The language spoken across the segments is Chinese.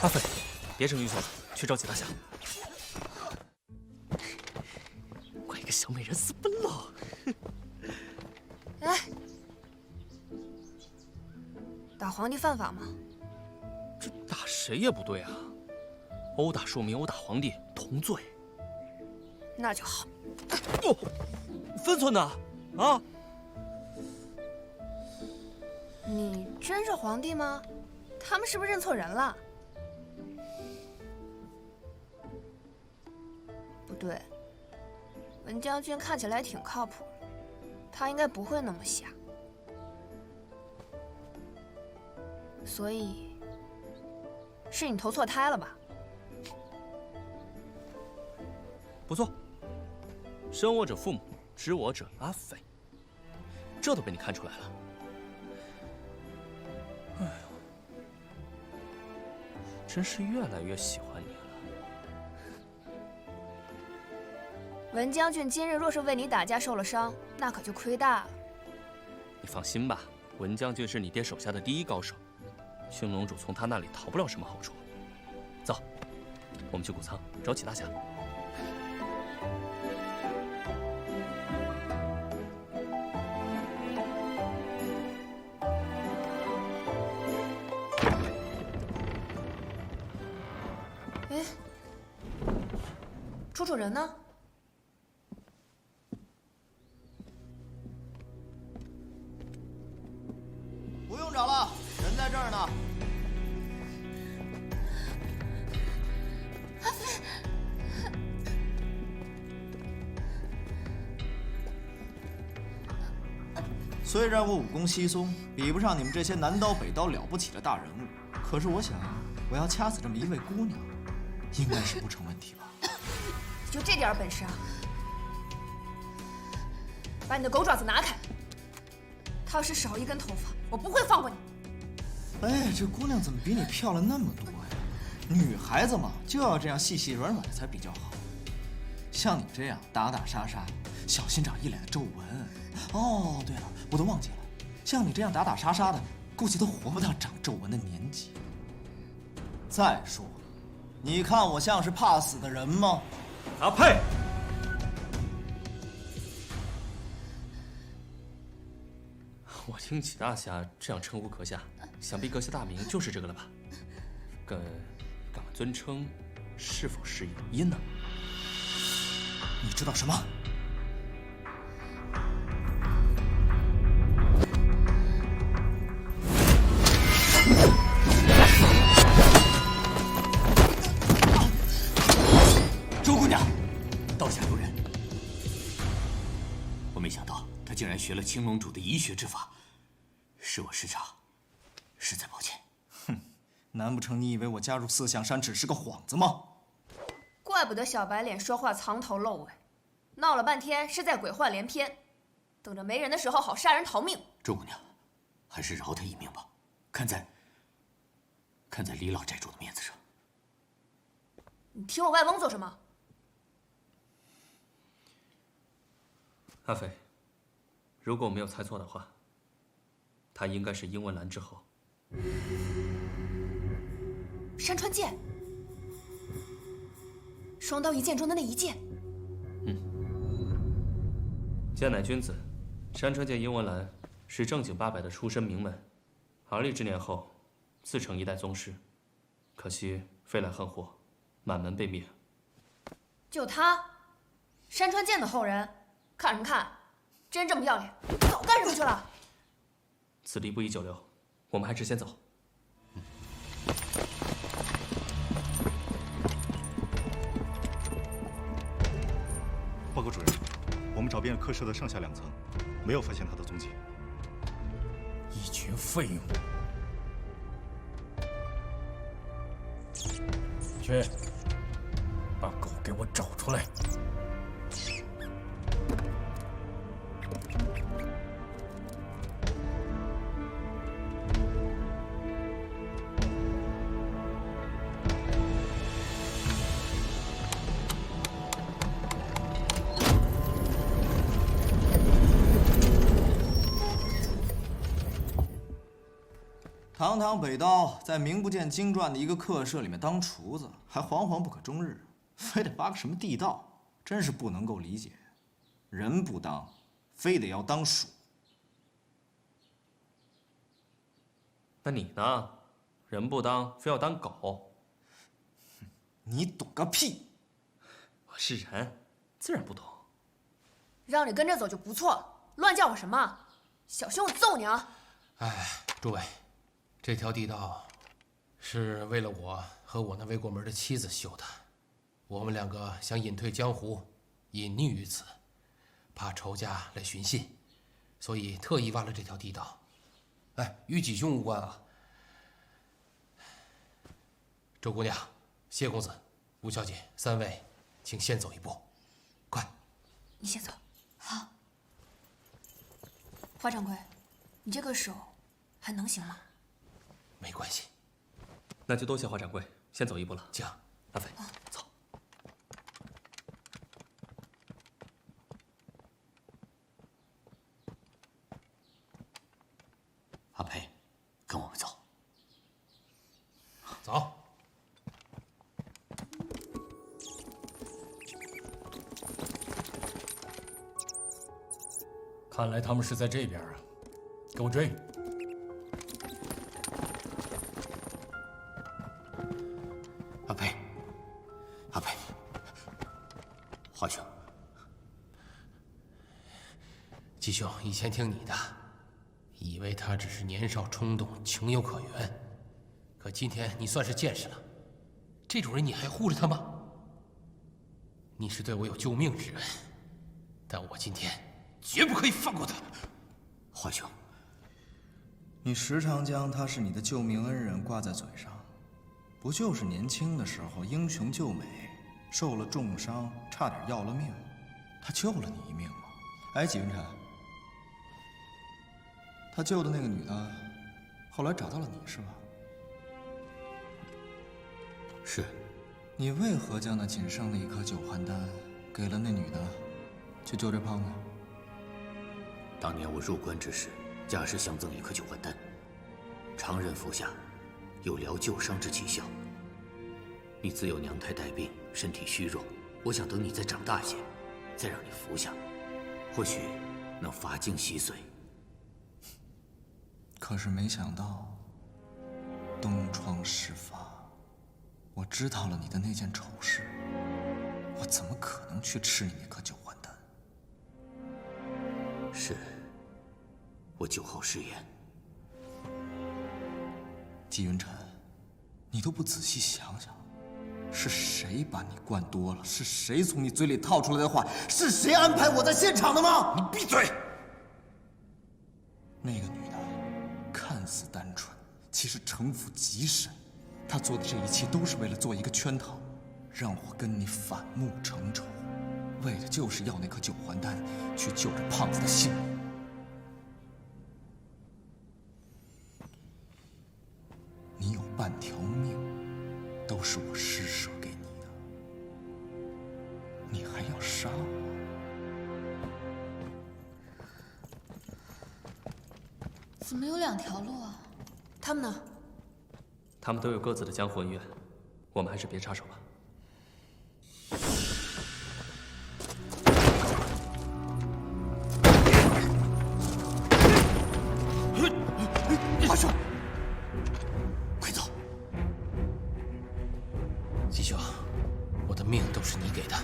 阿飞，別整英雄了，去召集大俠。快給小美人私奔了！哎，打皇帝犯法嗎？這打誰也不對啊！毆打庶民、毆打皇帝同罪。那就好。哦，分寸呢？啊？你真是皇帝吗？他們是不是認錯人了？不對，文將軍看起來挺靠譜，他應該不會那麼瞎。所以，是你投錯胎了吧？不錯，生我者父母，知我者阿飞，這都被你看出來了。哎呦，真是越來越喜歡你了。文將軍今日若是為你打架受了傷，那可就虧大了。你放心吧，文將軍是你爹手下的第一高手，青龍主從他那裡討不了什麼好處。走，我們去谷倉找启大俠。哎，楚楚人呢？不用找了，人在这兒呢。阿飞，虽然我武功稀松，比不上你們這些南刀北刀了不起的大人物，可是我想，我要掐死這麼一位姑娘，應該是不成問題吧？就這點本事啊！把你的狗爪子拿開！他要是少一根頭髮，我不會放過你。哎，這姑娘怎麼比你漂亮那麼多呀？女孩子嘛，就要這樣細細軟軟的才比較好。像你這樣打打殺殺，小心長一臉的皺紋。哦，對了，我都忘記了，像你這樣打打殺殺的，估計都活不到長皺紋的年紀。再說了，你看我像是怕死的人嗎？阿佩。我听启大俠這樣稱呼閣下，想必閣下大名就是這個了吧？敢問尊稱是否是殷呢？你知道什麼？周姑娘，道下留人。我没想到她竟然学了青龙主的医学之法，是我失察，实在抱歉。哼，難不成你以為我加入四象山只是個幌子嗎？怪不得小白臉說話藏頭露尾，鬧了半天是在鬼話連篇，等着沒人的時候好殺人逃命。周姑娘，還是饒他一命吧，看在李老寨主的面子上。你提我外翁做什麼？阿飞，如果我沒有猜錯的話，他應該是殷文蘭之後。山川劍，雙刀一劍中的那一劍。劍乃君子，山川剑殷文蘭是正經八百的出身名門，而立之年後，自成一代宗師，可惜飛來橫禍，滿門被滅。就他，山川劍的後人，看什麼看？真正不要臉，早幹什麼去了？此地不宜久留，我們還是先走。報告主任，我們找遍了客舍的上下兩層，沒有發現他的蹤跡。一群廢物！去，把狗給我找出來！堂堂北刀，在名不见经传的一个客舍里面当廚子，還惶惶不可終日，非得挖個什麼地道，真是不能夠理解。人不當，非得要當鼠。那你呢？人不當，非要當狗。你懂個屁！我是人，自然不懂。讓你跟着走就不錯了，亂叫我什麼？小心我揍你啊！哎，諸位，這條地道是為了我和我那未過門的妻子修的。我們兩個想隱退江湖，隱匿於此，怕仇家來尋釁，所以特意挖了這條地道。哎，與己兄無關啊。周姑娘、謝公子、吳小姐三位，請先走一步，快。你先走。好。華掌櫃，你這個手還能行嗎？沒關係。那就多謝華掌櫃，先走一步了。請，阿飛，走。阿培，跟我們走。走。看來他們是在這邊啊，給我追！阿培，阿培，華兄，季兄以前聽你的，以為他只是年少衝動，情有可原。可今天你算是見識了，這種人你還護着他嗎？你是對我有救命之恩，但我今天絕不可以放過他。華兄，你時常將他是你的救命恩人掛在嘴上，不就是年輕的時候英雄救美，受了重傷，差點要了命，他救了你一命嗎？哎，紀雲琛，他救的那個女的，後來找到了你是吧？是。你為何將那僅剩的一顆九環丹給了那女的，去救這胖子？當年我入關之時，家師相贈一顆九環丹，常人服下，有療舊傷之奇效。你自幼娘胎帶病，身體虛弱，我想等你再長大些，再讓你服下，或許能髮盡息髓。可是沒想到，東窗事發。我知道了你的那件醜事，我怎麼可能去吃你那顆九環丹？是，我酒後失言。紀雲琛，你都不仔細想想，是誰把你灌多了？是誰從你嘴裡套出來的話？是誰安排我在現場的嗎？你閉嘴！那個女的看似單純，其實城府極深。他做的這一切都是為了做一個圈套，讓我跟你反目成仇，為的就是要那顆九環丹去救這胖子的性命。你有半條命，都是我施捨給你的，你還要殺我？怎麼有兩條路啊？他們呢？他們都有各自的江湖恩怨，我們還是別插手吧。华兄，快走！季兄，我的命都是你給的，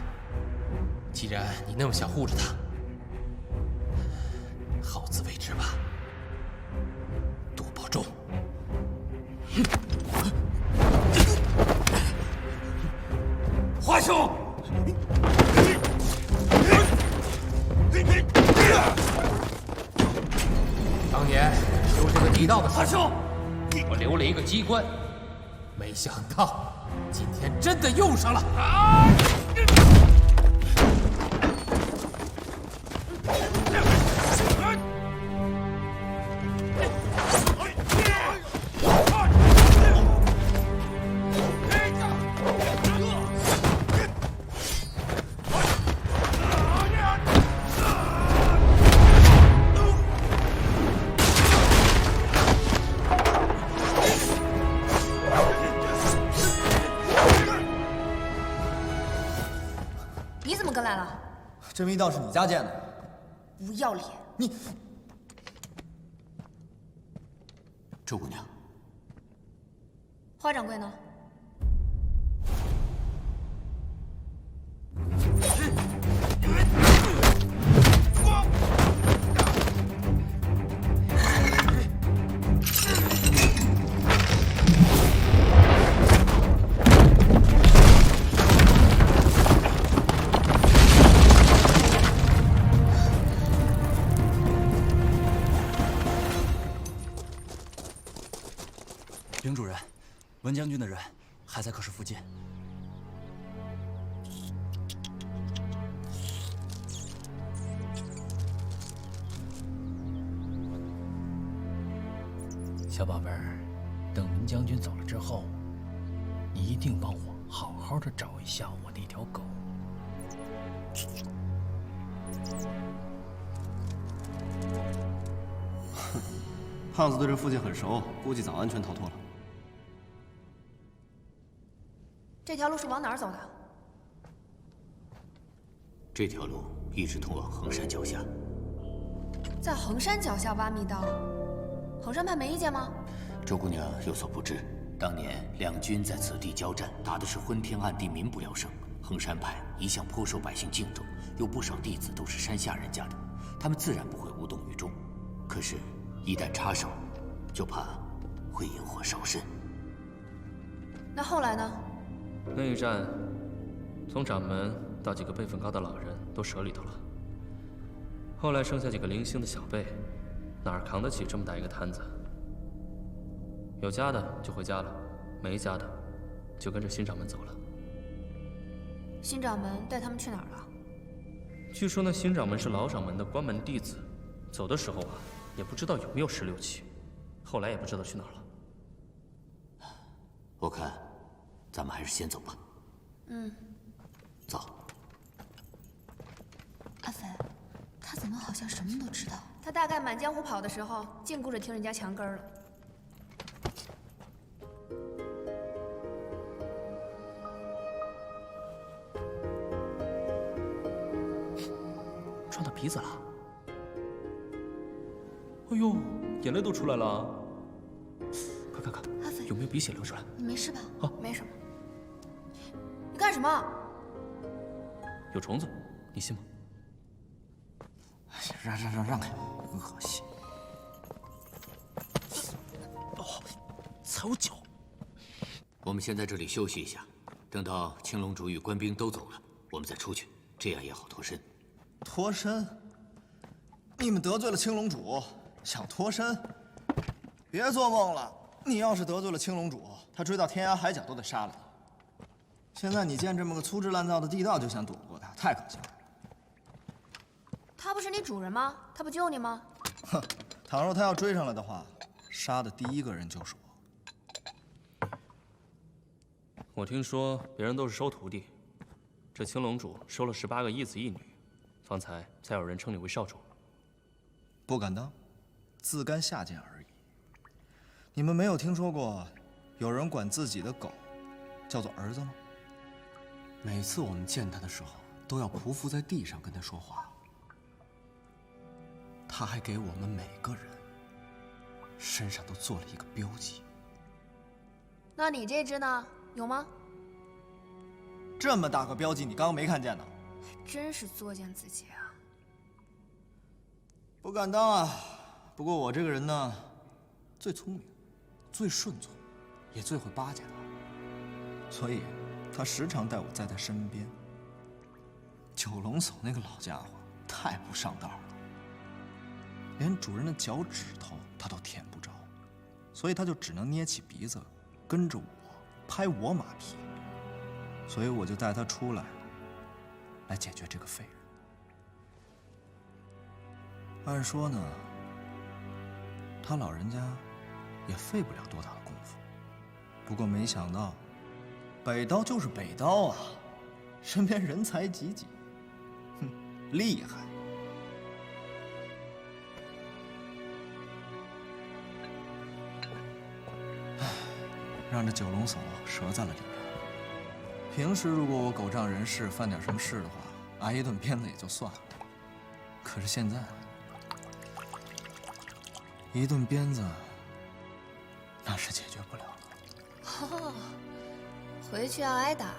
既然你那麼想護着他，好自為之吧。多保重。华兄，當年修這個地道的時候，我留了一個機關，沒想到今天真的用上了。来了？这密道是你家建的？不要脸！你，周姑娘，花掌柜呢？凌主人，文将军的人还在客室附近。小宝贝儿，等文将军走了之后，一定帮我好好的找一下我那条狗。胖子对这附近很熟，估计早安全逃脱了。这条路是往哪儿走的？这条路一直通往衡山脚下。在衡山脚下挖密道，衡山派没意见吗？周姑娘有所不知，当年两军在此地交战，打的是昏天暗地，民不聊生。衡山派一向颇受百姓敬重，有不少弟子都是山下人家的，他们自然不会无动于衷。可是，一旦插手，就怕会引火烧身。那后来呢？那一战，从掌门到几个辈分高的老人都折里头了。后来剩下几个零星的小辈，哪儿扛得起这么大一个摊子？有家的就回家了，没家的就跟着新掌门走了。新掌门带他们去哪儿了？据说那新掌门是老掌门的关门弟子，走的时候啊，也不知道有没有16期，后来也不知道去哪儿了。我看，咱们还是先走吧。嗯。走。阿飞，他怎么好像什么都知道？他大概满江湖跑的时候，净顾着听人家墙根儿了。撞到鼻子了。哎呦，眼泪都出来了。快看看，阿飞，有没有鼻血流出来？你没事吧？啊，没什么。你干什么？有虫子，你信吗？让开，恶心。哦，踩我脚。我们先在这里休息一下，等到青龙主与官兵都走了，我们再出去，这样也好脱身。脱身？你们得罪了青龙主，想脱身？别做梦了！你要是得罪了青龙主，他追到天涯海角都得杀了你。现在你见这么个粗制滥造的地道就想躲过他，太可笑了。他不是你主人吗？他不救你吗？哼，倘若他要追上来的话，杀的第一个人就是我。我听说别人都是收徒弟，这青龙主收了18个一子一女，方才才有人称你为少主。不敢当，自甘下贱而已。你们没有听说过有人管自己的狗叫做儿子吗？每次我们见他的时候，都要匍匐在地上跟他说话。他还给我们每个人身上都做了一个标记。那你这只呢？有吗？这么大个标记，你刚刚没看见呢？还真是作践自己啊！不敢当啊。不过我这个人呢，最聪明，最顺从，也最会巴结他，所以他时常带我在他身边。九龙叟那个老家伙太不上道了，连主人的脚趾头他都舔不着，所以他就只能捏起鼻子跟着我拍我马屁，所以我就带他出来，来解决这个废人。按说呢，他老人家也费不了多大的功夫，不过没想到，北刀就是北刀啊，身边人才济济，哼，厲害。唉，让这九龙叟折在了里面。平时如果我狗仗人势犯點什麼事的話，挨一頓鞭子也就算了，可是现在，一頓鞭子那是解决不了了。哦，回去要挨打了。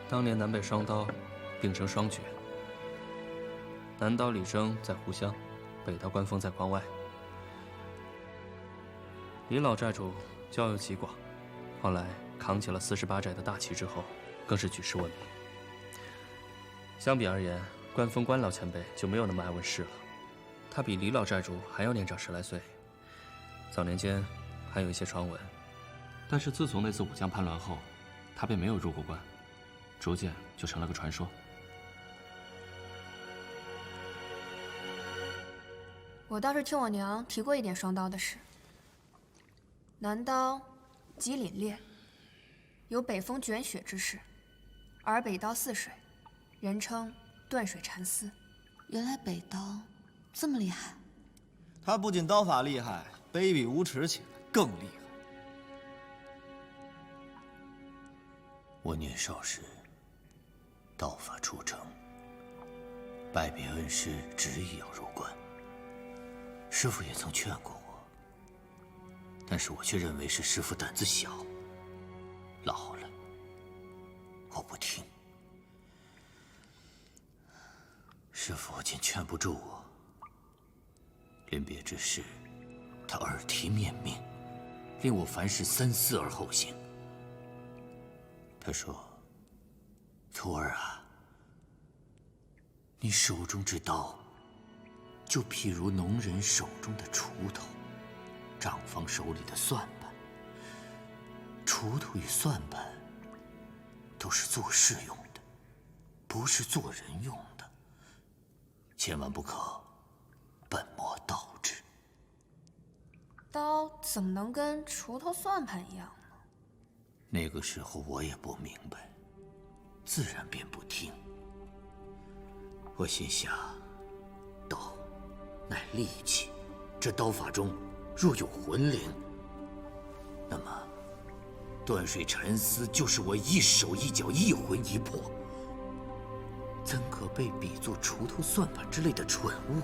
当年南北双刀并称双绝，南刀李征在湖湘，北刀关峰在关外。李老寨主交友极广，后来扛起了48寨的大旗之后，更是举世闻名。相比而言，关峰关老前辈就没有那么爱问事了，他比李老寨主还要年长10来岁，早年间还有一些传闻，但是自从那次武将叛乱后，他便没有入过关。逐渐就成了个传说。我倒是听我娘提过一点双刀的事。南刀极凛冽，有北风卷雪之势，而北刀似水，人称断水蚕丝。原来北刀这么厉害。他不仅刀法厲害，卑鄙无耻起来更厲害。我年少时道法出征，拜别恩师，执意要入关。师父也曾劝过我，但是我却認為是師父膽子小，老了，我不聽。師父竟勸不住我，臨別之時，他耳提面命，令我凡事三思而後行。他說：“徒兒啊，你手中之刀，就譬如農人手中的鋤頭，長房手裡的算盤。鋤頭與算盤都是做事用的，不是做人用的，千萬不可本末倒置。”刀怎麼能跟鋤頭算盤一樣呢？那個時候我也不明白，自然便不聽。我心想，刀乃利器，這刀法中若有魂靈，那麼斷水纏絲就是我一手一腳一魂一魄，怎可被比作鋤頭算盤之類的蠢物？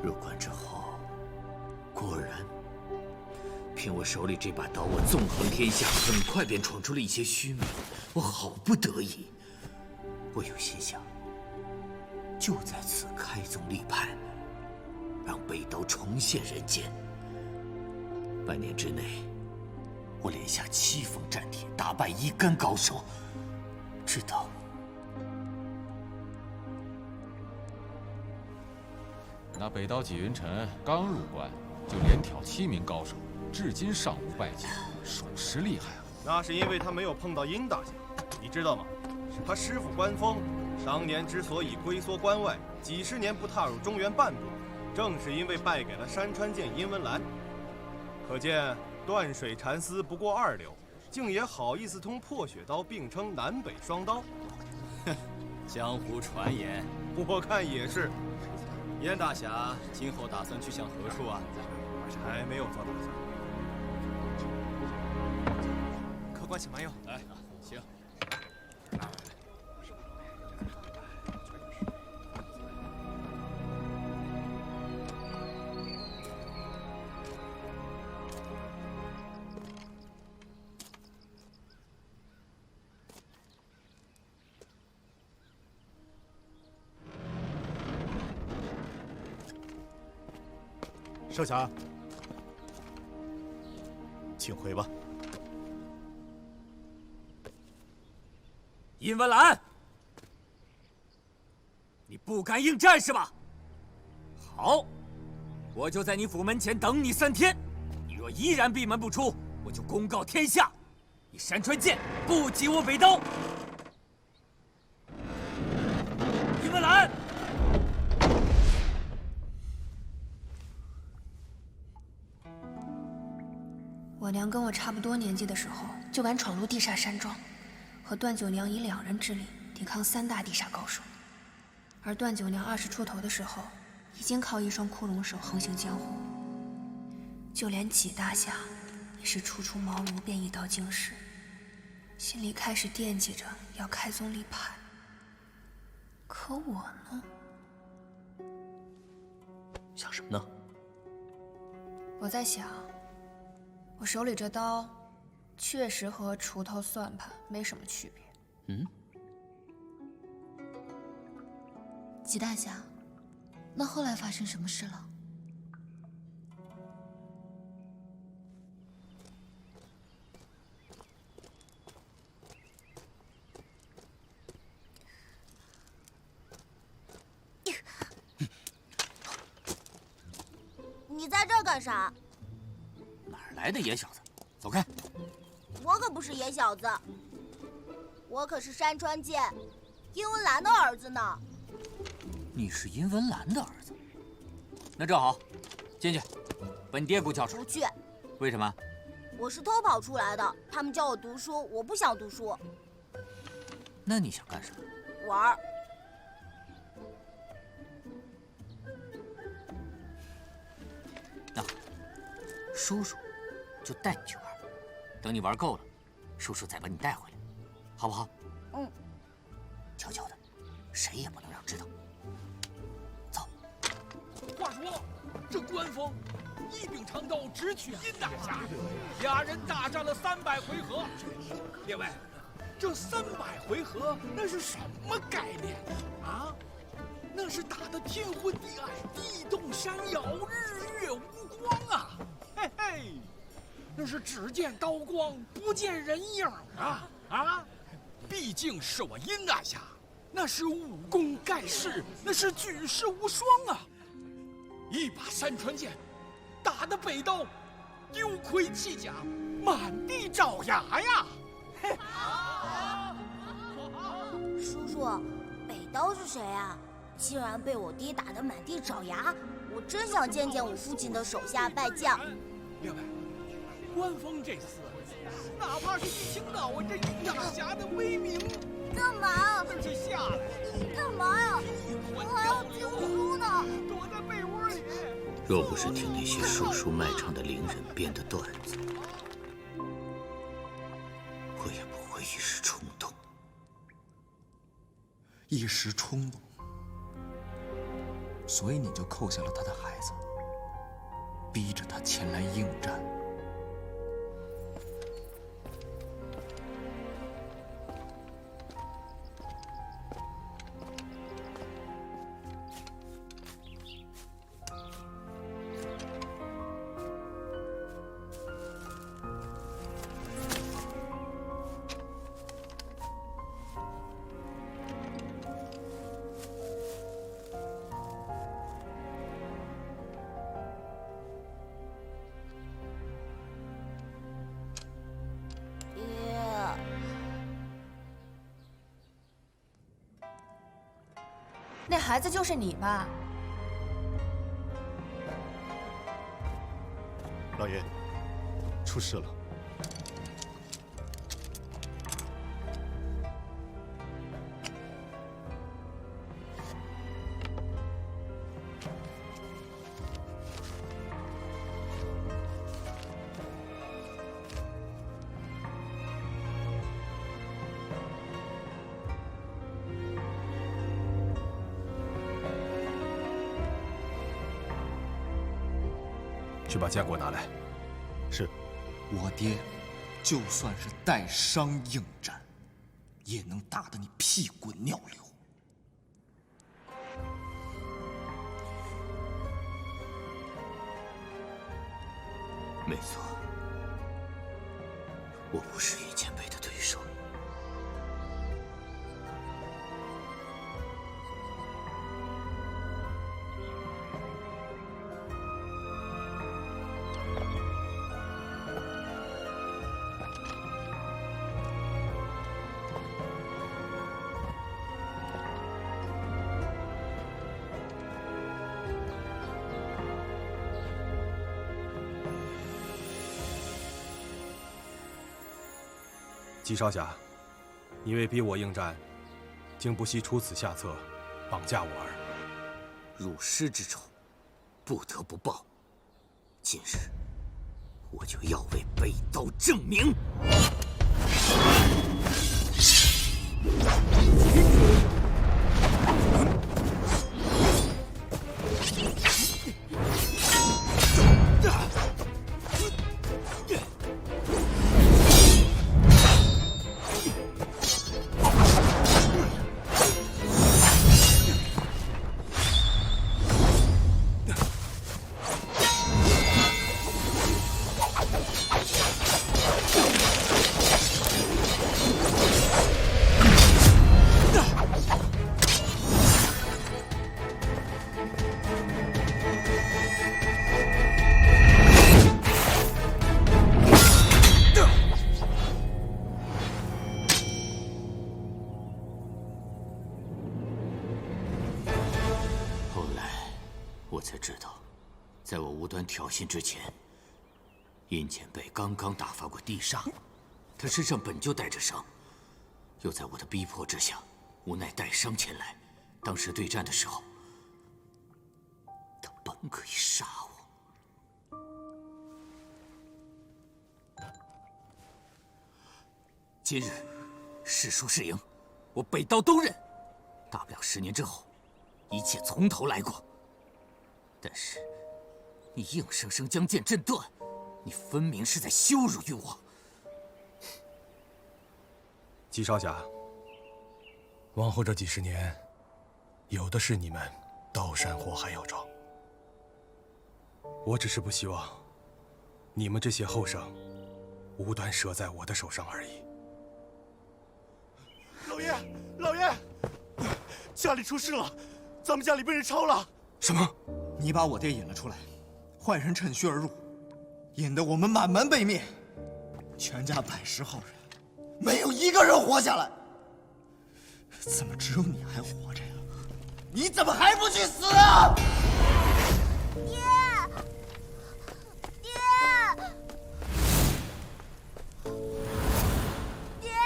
入關之後，果然，憑我手裡這把刀，我縱橫天下，很快便闖出了一些虛名。我好不得已，我有心想，就在此開宗立派，讓北刀重現人間。半年之內，我連下7封戰帖，打敗一干高手，直到那北刀紀雲辰剛入關，就連挑7名高手，至今尚無敗績，屬實厲害啊！那是因為他沒有碰到殷大俠，你知道嗎？他師父關峰，當年之所以龜縮關外，幾十年不踏入中原半步，正是因為敗給了山川劍殷文蘭。可見斷水纏絲不過2流，竟也好意思同破雪刀並稱南北雙刀。哼，江湖傳言，我看也是。燕大俠今後打算去向何處啊？還沒有做打算。客官請慢用。來，請。少侠，请回吧。殷文蘭，你不敢應戰是吧？好，我就在你府門前等你3天。你若依然閉門不出，我就公告天下，你山川劍不及我北刀。我娘跟我差不多年紀的時候，就敢闖入地煞山莊，和段九娘以2人之力抵抗3大地煞高手。而段九娘20出頭的時候，已經靠一雙骷髏手橫行江湖，就連纪大侠也是初出茅庐便一刀惊世，心里開始惦記着要開宗立派。可我呢？想什麼呢？我在想，我手裡這刀，確實和鋤頭算盤沒什麼區別。纪大俠，那後來發生什麼事了？你在这儿幹啥？哪儿来的野小子？走开！我可不是野小子，我可是山川剑殷文兰的兒子呢。你是殷文蘭的兒子？那正好，進去，把你爹給我叫出來。不去。為什麼？我是偷跑出來的，他們叫我讀書，我不想讀書。那你想幹什麼？玩兒。那好，叔叔就帶你去玩，等你玩夠了，叔叔再把你帶回來，好不好？嗯。悄悄的，誰也不能讓知道。话說，這關風一柄長刀直取殷大俠，2人大戰了300回合。列位，這300回合那是什麼概念啊？那是打得天昏地暗，地動山搖，日月無光啊！嘿嘿，那是只見刀光不見人影啊！啊，畢竟是我殷大俠，那是武功蓋世，那是舉世無雙啊！一把山川劍，打得北刀丟盔棄甲，滿地找牙呀！叔叔，北刀是誰啊？既然被我爹打得滿地找牙，我真想見見我父親的手下敗將。列位，關風這廝，哪怕是一聽到我這殷大俠的威名，幹嘛？就下來。幹嘛呀？我還要聽書呢。躲在被窩裡。若不是聽那些叔叔賣唱的伶人編的段子，我也不會一時衝動。一時衝動，所以你就扣下了他的孩子，逼着他前來應戰。那孩子就是你吧？老爷，出事了。去把家给我拿来。是。我爹，就算是带伤应戰，也能打得你屁滾尿流。沒錯，我不是易建北的對手。季少俠，你为逼我應戰，竟不惜出此下策，綁架我兒。辱師之仇，不得不報。今日，我就要為北刀正名。我才知道，在我无端挑衅之前，殷前辈刚刚打发过地煞，他身上本就带着傷，又在我的逼迫之下，无奈帶傷前來。當時對戰的時候，他本可以殺我。今日是輸是贏，我北刀都認。大不了10年之後，一切從頭來過。但是，你硬生生將劍震斷，你分明是在羞辱於我。季少俠，往後這幾十年，有的是你們刀山火海要撞。我只是不希望你們這些後生無端折在我的手上而已。老爺，老爺，家裡出事了，咱們家裡被人抄了。什麼？你把我爹引了出來，壞人趁虛而入，引得我們滿門被滅，全家110號人，沒有一個人活下來。怎麼只有你還活着呀？你怎麼還不去死啊？爹，爹，爹，爹，爹。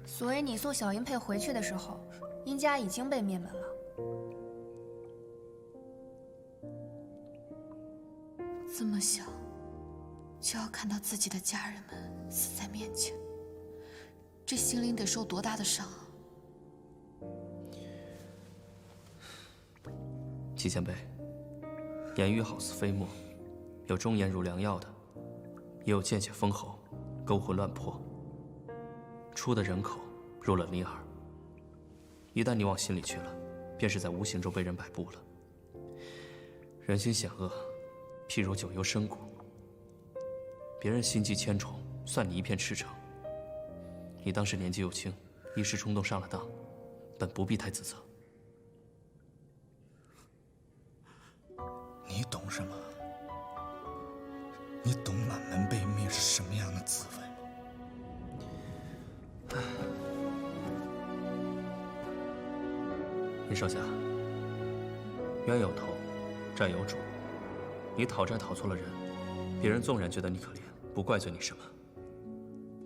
所以你送小英佩回去的时候，殷家已经被灭门了。这么小，就要看到自己的家人们死在面前，这心灵得受多大的傷啊！季前辈，言語好似飛沫，有忠言如良藥的，也有見血封喉、勾魂亂魄。出的人口入了你耳，一旦你往心裡去了，便是在無形中被人擺布了。人心險惡，譬如九幽深谷，別人心機千重，算你一片赤誠。你當時年紀又輕，一時衝動上了當，本不必太自責。你懂什麼？你懂滿門被滅是什麼樣的滋味？殷少俠，冤有頭，債有主。你討債討錯了人，別人縱然覺得你可憐，不怪罪你什麼，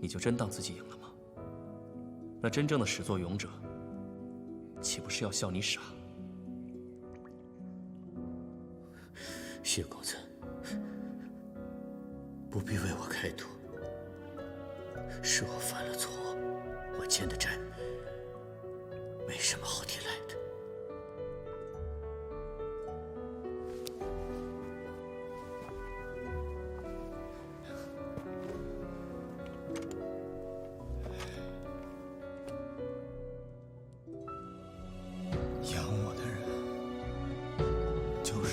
你就真當自己贏了嗎？那真正的始作俑者，豈不是要笑你傻？謝公子，不必為我開脫，是我犯了錯，我欠的債沒什麼好抵賴的。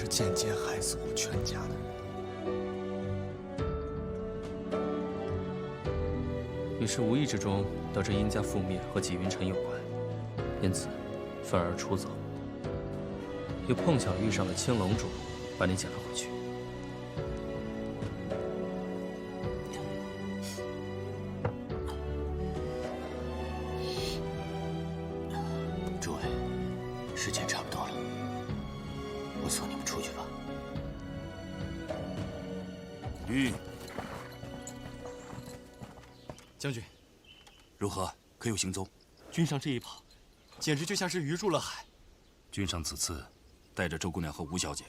是间接害死我全家的人。你是无意之中得知殷家覆灭和纪云尘有关，因此愤而出走，又碰巧遇上了青龙主，把你捡了回去。诸位，时间差不多了，我送你们出去吧。将军，如何？可有行踪？君上这一跑，简直就像是鱼入了海。君上此次带着周姑娘和吴小姐，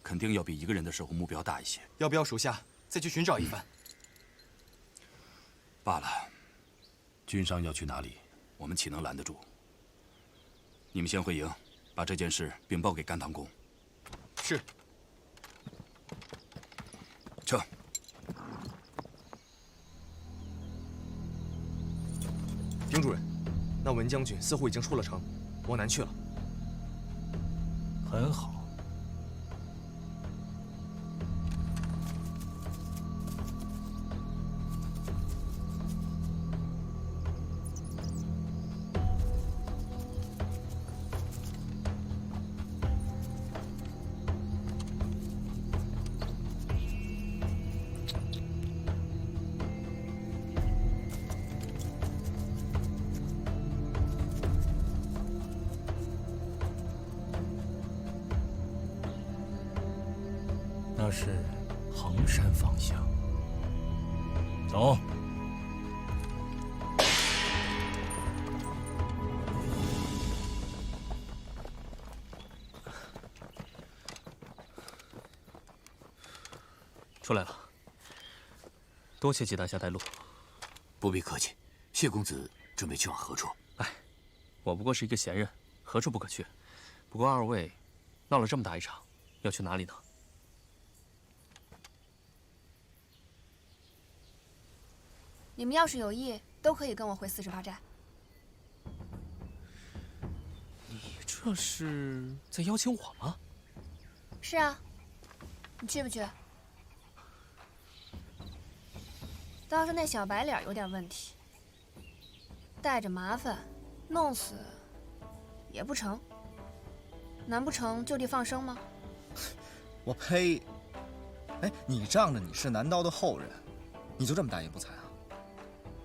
肯定要比一个人的时候目标大一些。要不要属下再去寻找一番？罢了，君上要去哪里，我们岂能拦得住？你们先回营，把这件事禀报给甘棠公。是。撤。丁主任，那文将军似乎已经出了城，往南去了。很好。那是衡山方向。走。出来了，多谢纪大侠带路。不必客气。谢公子准备去往何处？哎，我不过是一个闲人，何处不可去。不过二位闹了这么大一场，要去哪里呢？你们要是有意，都可以跟我回48寨。你这是在邀请我吗？是啊，你去不去？倒是那小白脸有点問題，帶着麻煩，弄死也不成。難不成就地放生嗎？我呸！哎，你仗着你是南刀的後人，你就這麼大言不慚啊？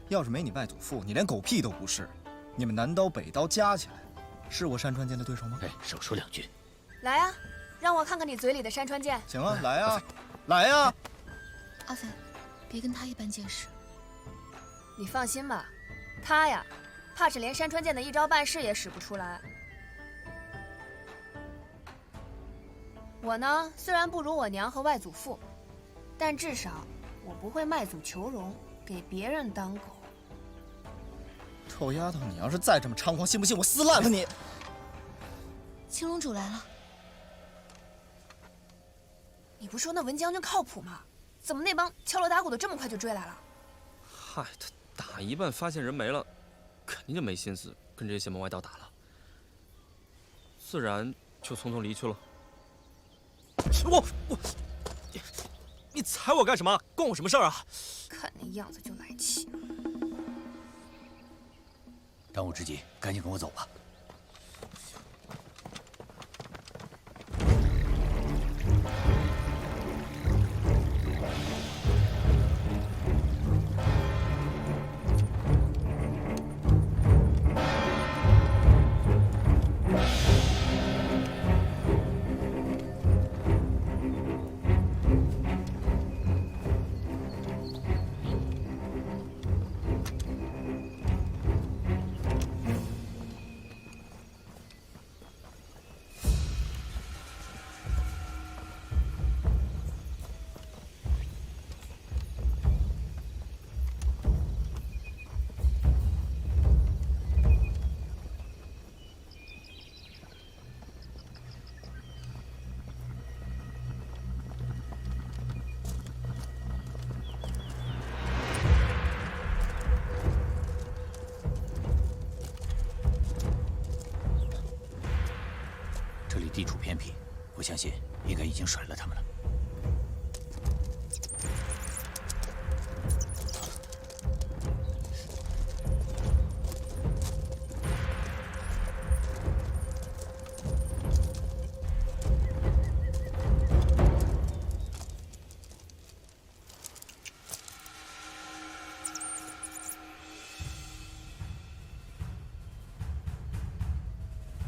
要是沒你外祖父，你連狗屁都不是。你們南刀北刀加起來，是我山川劍的對手嗎？哎，少說兩句。來啊，讓我看看你嘴裡的山川劍。行啊，來啊，來啊！阿飛，別跟他一般見識。你放心吧，他呀，怕是連山川劍的一招半式也使不出來。我呢，雖然不如我娘和外祖父，但至少我不會賣祖求榮，給別人當狗。臭丫頭，你要是再這麼猖狂，信不信我撕爛了你？青龍主來了。你不說那文將軍靠譜嗎？怎麼那幫敲鑼打鼓的這麼快就追來了？嗨，他打一半發現人沒了，肯定就沒心思跟這些門外道打了，自然就匆匆離去了。你踩我幹什麼？關我什麼事兒啊？看那樣子就來氣。當務之急，趕緊跟我走吧。地處偏僻，我相信应该已经甩了他们了。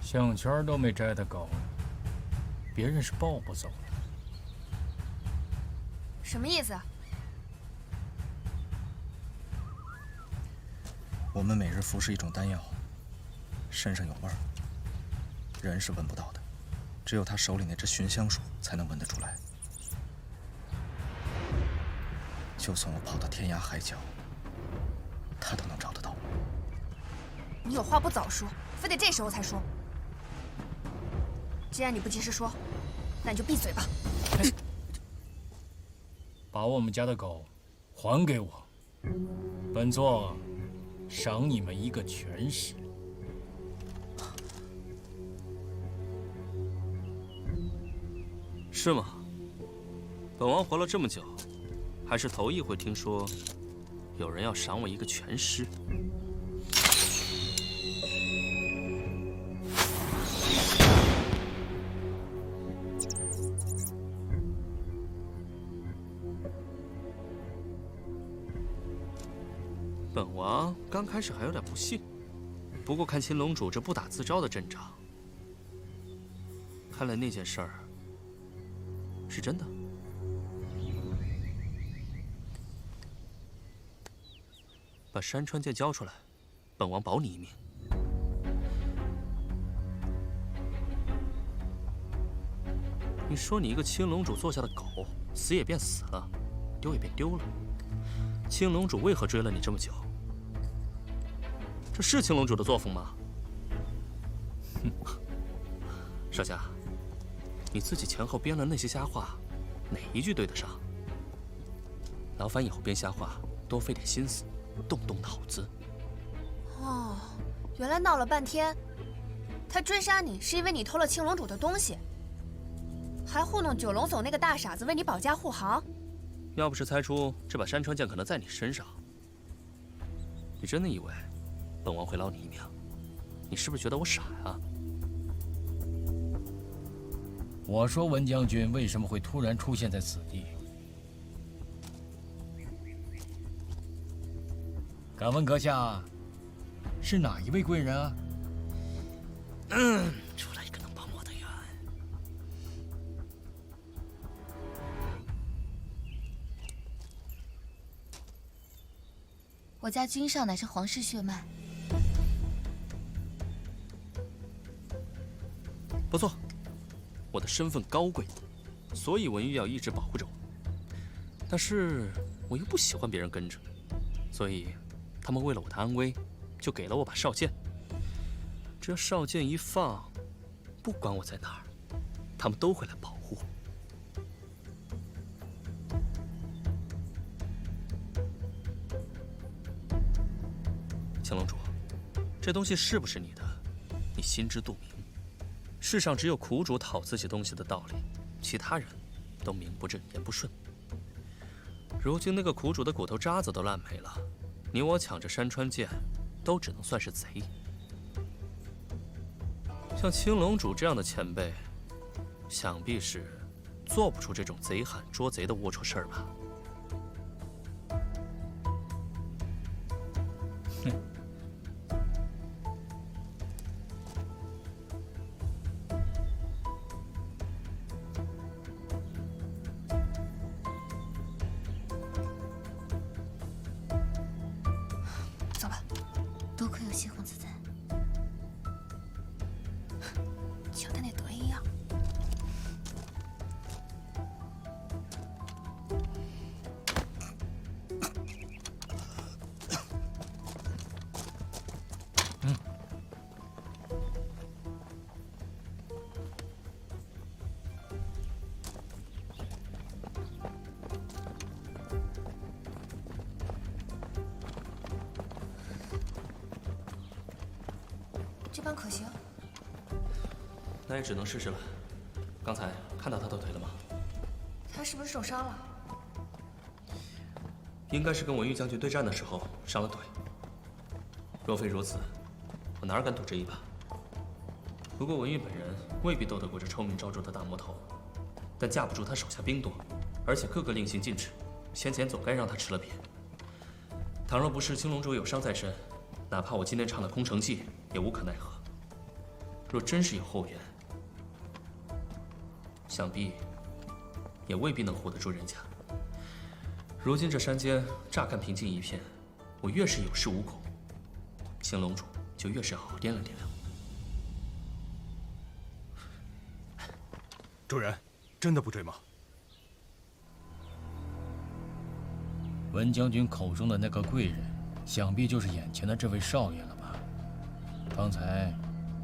项圈都没摘的狗，别人是抱不走的。什么意思？我们每日服食一种丹药，身上有味儿，人是闻不到的，只有他手里那只寻香鼠才能闻得出来。就算我跑到天涯海角，他都能找得到。你有话不早说，非得这时候才说。既然你不及时说，那你就闭嘴吧。把我们家的狗还给我，本座赏你们一个全尸。是吗？本王活了这么久，还是头一回听说有人要赏我一个全尸。本王刚开始还有点不信，不过看秦龙主这不打自招的阵仗，看来那件事儿是真的。把山川剑交出来，本王保你一命。你说你一个青龙主座下的狗，死也便死了，丢也便丢了，青龙主为何追了你这么久？这是青龙主的作风吗？哼，少侠，你自己前后编了那些瞎话，哪一句对得上？劳烦以后编瞎话多费点心思，动动脑子。哦，原来闹了半天，他追杀你是因为你偷了青龙主的东西，还糊弄九龙总那个大傻子为你保驾护航。要不是猜出这把山川剑可能在你身上，你真的以为本王会捞你一命？你是不是觉得我傻呀？我说文将军为什么会突然出现在此地？敢問閣下，是哪一位貴人啊？出來一個能幫我的人。我家君上乃是皇室血脈。不錯，我的身份高貴，所以文玉要一直保護着我。但是我又不喜歡別人跟着，所以他們為了我的安危，就給了我把少劍。這少劍一放，不管我在哪兒，他們都會來保護我。青龍主，這東西是不是你的，你心知肚明。世上只有苦主討自己東西的道理，其他人都名不正言不順。如今那個苦主的骨頭渣子都爛沒了，你我搶着山川劍，都只能算是賊。像青龍主這樣的前輩，想必是做不出這種賊喊捉賊的齷齪事兒吧？哼。多虧有西皇子在，瞧他那得意樣。这般可行？那也只能試試了。刚才看到他的腿了吗？他是不是受伤了？应该是跟文玉将军对战的时候伤了腿。若非如此，我哪敢赌这一把？不过文玉本人未必斗得过这臭名昭著的大魔头，但架不住他手下兵多，而且个个令行禁止，先前总该让他吃了瘪。倘若不是青龙主有伤在身，哪怕我今天唱了空城计，也无可奈何。若真是有后援，想必也未必能唬得住人家。如今这山间乍看平静一片，我越是有恃无恐，青龙主就越是要好好掂量掂量。主人，真的不追吗？文将军口中的那个贵人，想必就是眼前的这位少爷了吧？刚才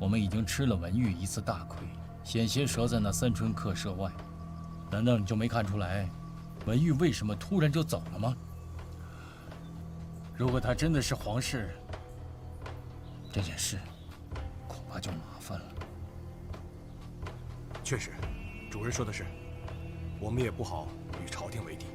我们已经吃了文玉一次大亏，险些折在那三春客舍外。难道你就没看出来，文玉为什么突然就走了吗？如果他真的是皇室，这件事恐怕就麻烦了。确实，主人说的是，我们也不好与朝廷为敌。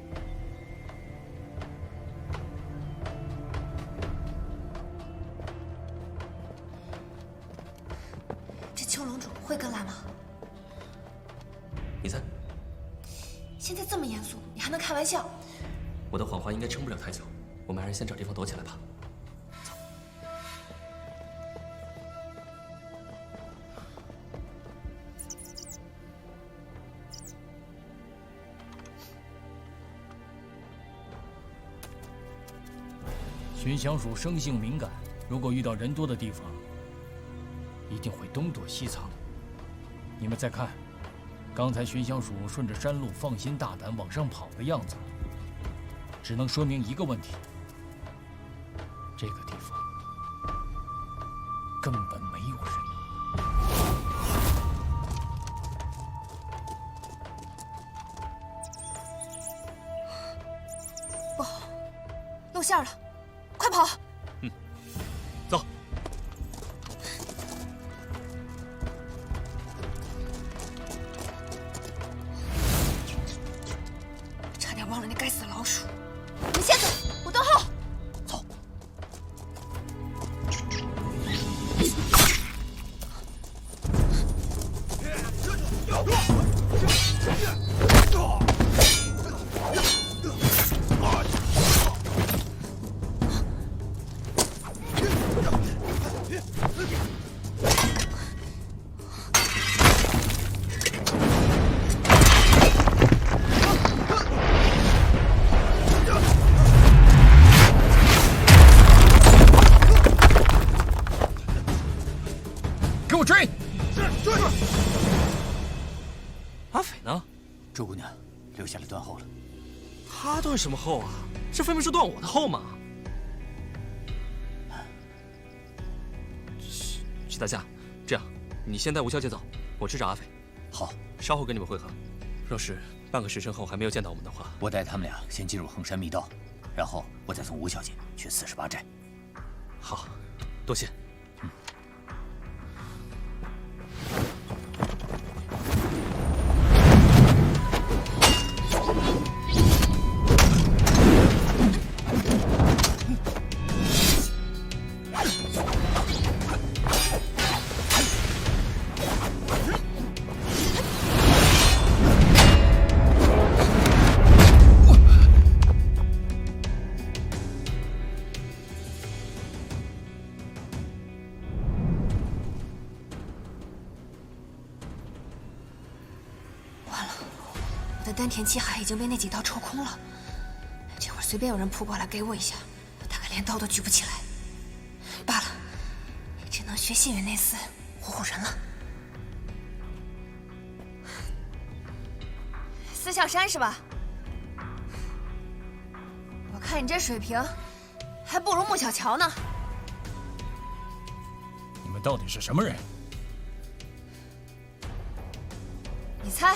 这秋龙主会跟来吗？你猜？现在这么严肃，你还能开玩笑？我的谎话应该撑不了太久，我们还是先找地方躲起来吧。走。寻香鼠生性敏感，如果遇到人多的地方，一定会东躲西藏。你们再看，刚才寻香鼠顺着山路放心大胆往上跑的样子，只能说明一个问题：这个地方根本没有人。不好，露馅了，快跑！走。差点忘了那该死的老鼠。你先走，我蹲后。走。给我追！追！阿斐呢？周姑娘留下来断后了。他断什么后啊？这分明是断我的后嘛！许大侠，这样，你先带吴小姐走，我去找阿斐。好，稍后跟你们会合。若是半个时辰后还没有见到我们的话，我带他们俩先进入衡山密道，然后我再送吴小姐去48寨。好，多谢。丹田气海已经被那几刀抽空了，这会儿随便有人扑过来给我一下，我大概连刀都舉不起来。罢了，也只能学幸运那厮唬唬人了。司象山是吧？我看你这水平，还不如穆小乔呢。你们到底是什么人？你猜？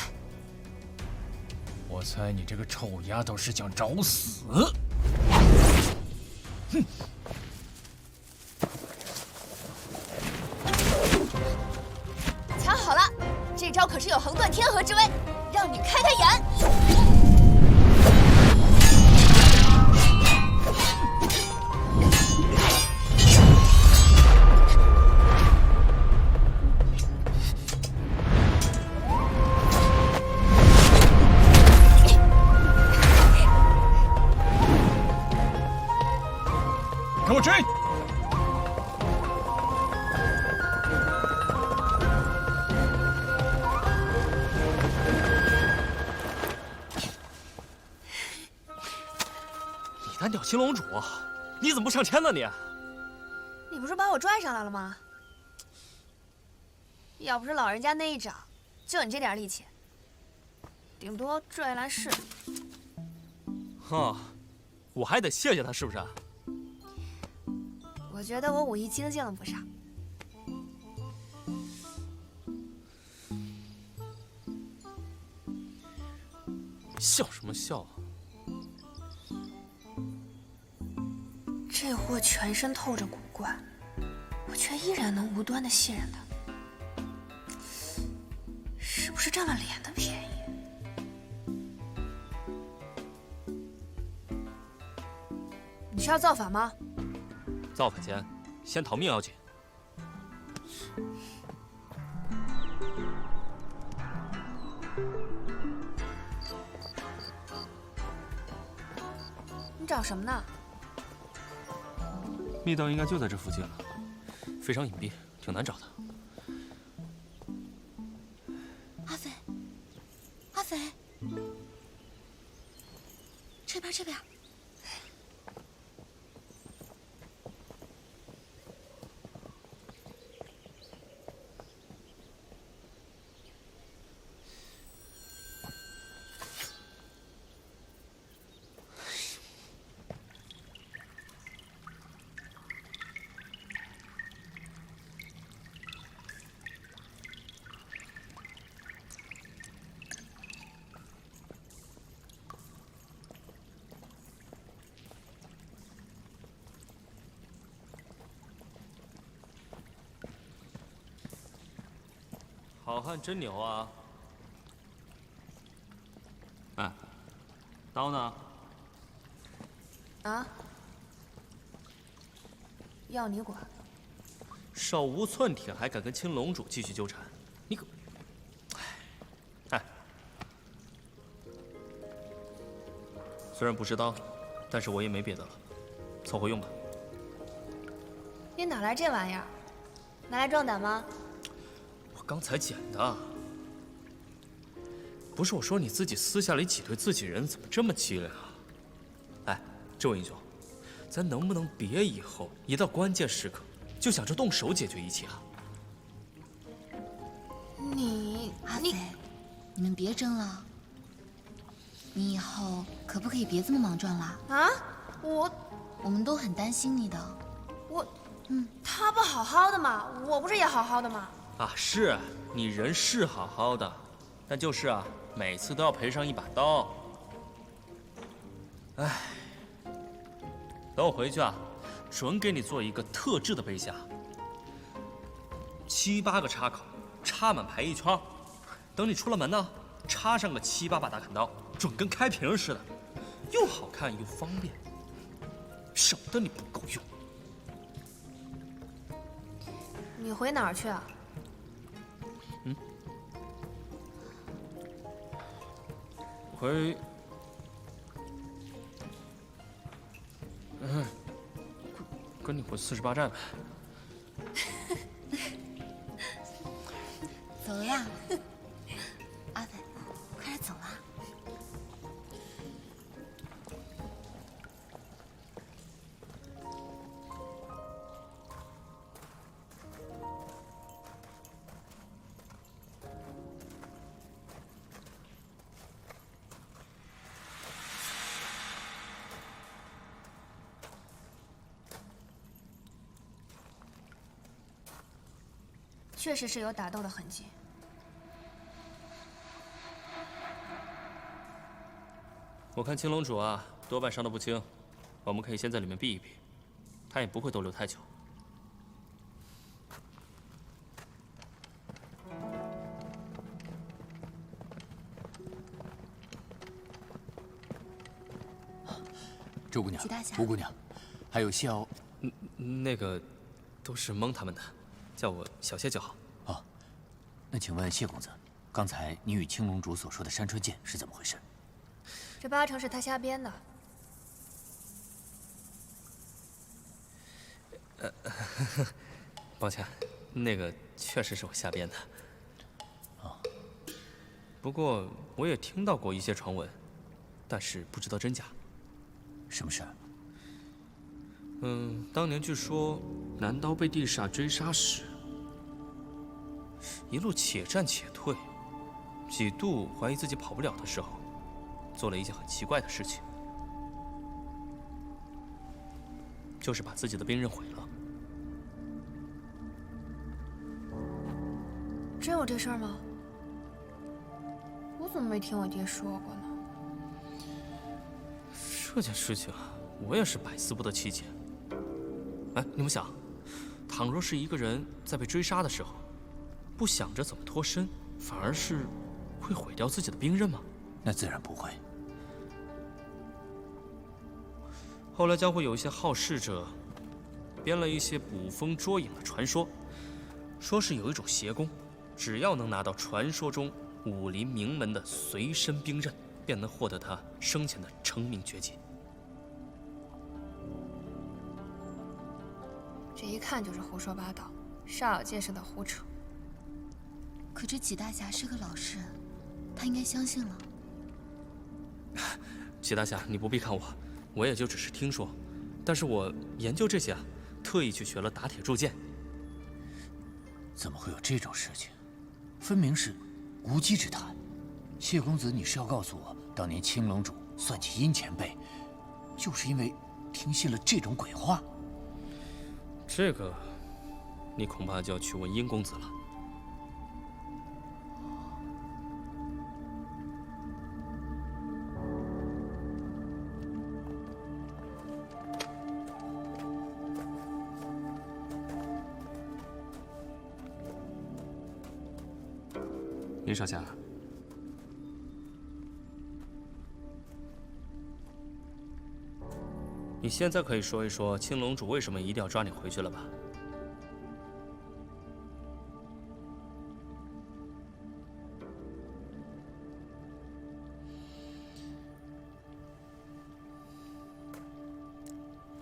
我猜你这个臭丫头是想找死！哼！藏好了，这招可是有横斷天河之威，讓你開開眼。给我追！你单挑青龙主，你怎么不上前呢你？你不是把我拽上来了吗？要不是老人家那一掌，就你这点力气，顶多拽来试。哈，我还得谢谢他是不是？我觉得我武艺精进了不少。笑什么笑啊？这货全身透着古怪，我却依然能无端的信任他，是不是占了脸的便宜？你是要造反吗？造反前，先逃命要紧。你找什么呢？密道应该就在这附近了，非常隐蔽，挺难找的。阿飞，阿飞，这边，这边。好汉真牛啊！哎，刀呢？啊？要你管？手无寸铁还敢跟青龙主继续纠纏，你可……哎，虽然不是刀，但是我也没別的了，凑合用吧。你哪来这玩意儿？拿来壮膽嗎？刚才捡的，不是我说你自己私下里擠兌自己人，怎麼這麼機靈啊？哎，這位英雄，咱能不能別以後一到關鍵時刻就想着動手解決一切啊？阿飛，你們別爭了。你以後可不可以別這麼莽撞了？啊，我們都很擔心你的。他不好好的嘛，我不是也好好的嗎？啊，是你人是好好的，但就是啊，每次都要賠上一把刀。哎，等我回去啊，準給你做一個特制的杯下，7、8個插口，插滿排一圈。等你出了門呢，插上個7、8把大砍刀，準跟開瓶似的，又好看又方便，省得你不夠用。你回哪兒去啊？跟你回48寨呗。走了呀，阿飛，快點走啦。確實是有打鬥的痕跡。我看青龍主啊，多半傷得不輕，我們可以先在裡面避一避，他也不會逗留太久。周姑娘、齐大侠、吴姑娘，还有萧……那个，都是蒙他们的，叫我小谢就好。哦，那请问谢公子，刚才你与青龙主所说的山川剑是怎么回事？这八成是他瞎编的。抱歉，那个确實是我瞎編的。不過我也聽到過一些傳聞，但是不知道真假。什麼事？當年據說南刀被地煞追殺時，一路且戰且退，幾度懷疑自己跑不了的時候，做了一件很奇怪的事情，就是把自己的兵刃毀了。真有這事兒嗎？我怎麼沒聽我爹說過呢？這件事情我也是百思不得其解。哎，你們想，倘若是一個人在被追殺的時候，不想着怎麼脫身，反而是會毀掉自己的兵刃嗎？那自然不會。後來將會有一些好事者編了一些捕風捉影的傳說，說是有一種邪功，只要能拿到傳說中武林名門的隨身兵刃，便能獲得他生前的成名絕技。這一看就是胡說八道，煞有介事的胡扯。可這紀大俠是個老實人，他應該相信了。紀大俠，你不必看我，我也就只是聽說，但是我研究這些特意去學了打鐵鑄劍。怎麼會有這種事情？分明是無稽之談。謝公子，你是要告訴我，當年青龍主算計殷前輩，就是因為聽信了這種鬼話？這個，你恐怕就要去問殷公子了。殷少侠，你現在可以說一說青龍主為什麼一定要抓你回去了吧？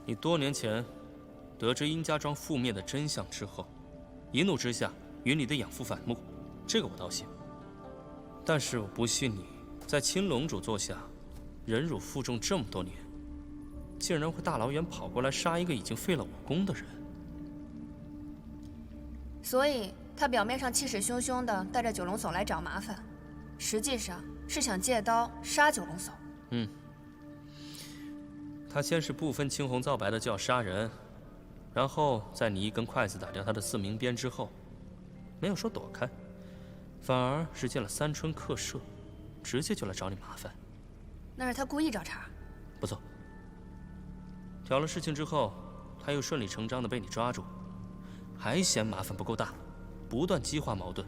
你多年前得知殷家莊覆滅的真相之後，一怒之下與你的養父反目，這個我倒信。但是我不信你在青龍主座下忍辱負重這麼多年，竟然會大老遠跑過來殺一個已經廢了我功的人。所以他表面上氣勢洶洶的帶着九龍叟來找麻煩，實際上是想借刀殺九龍叟。他先是不分青紅皂白的就要殺人，然後在你一根筷子打掉他的4名鞭之後，沒有說躲開，反而是見了三春客舍，直接就來找你麻煩。那是他故意找茬。不錯。挑了事情之後，他又順理成章的被你抓住，還嫌麻煩不夠大，不斷激化矛盾，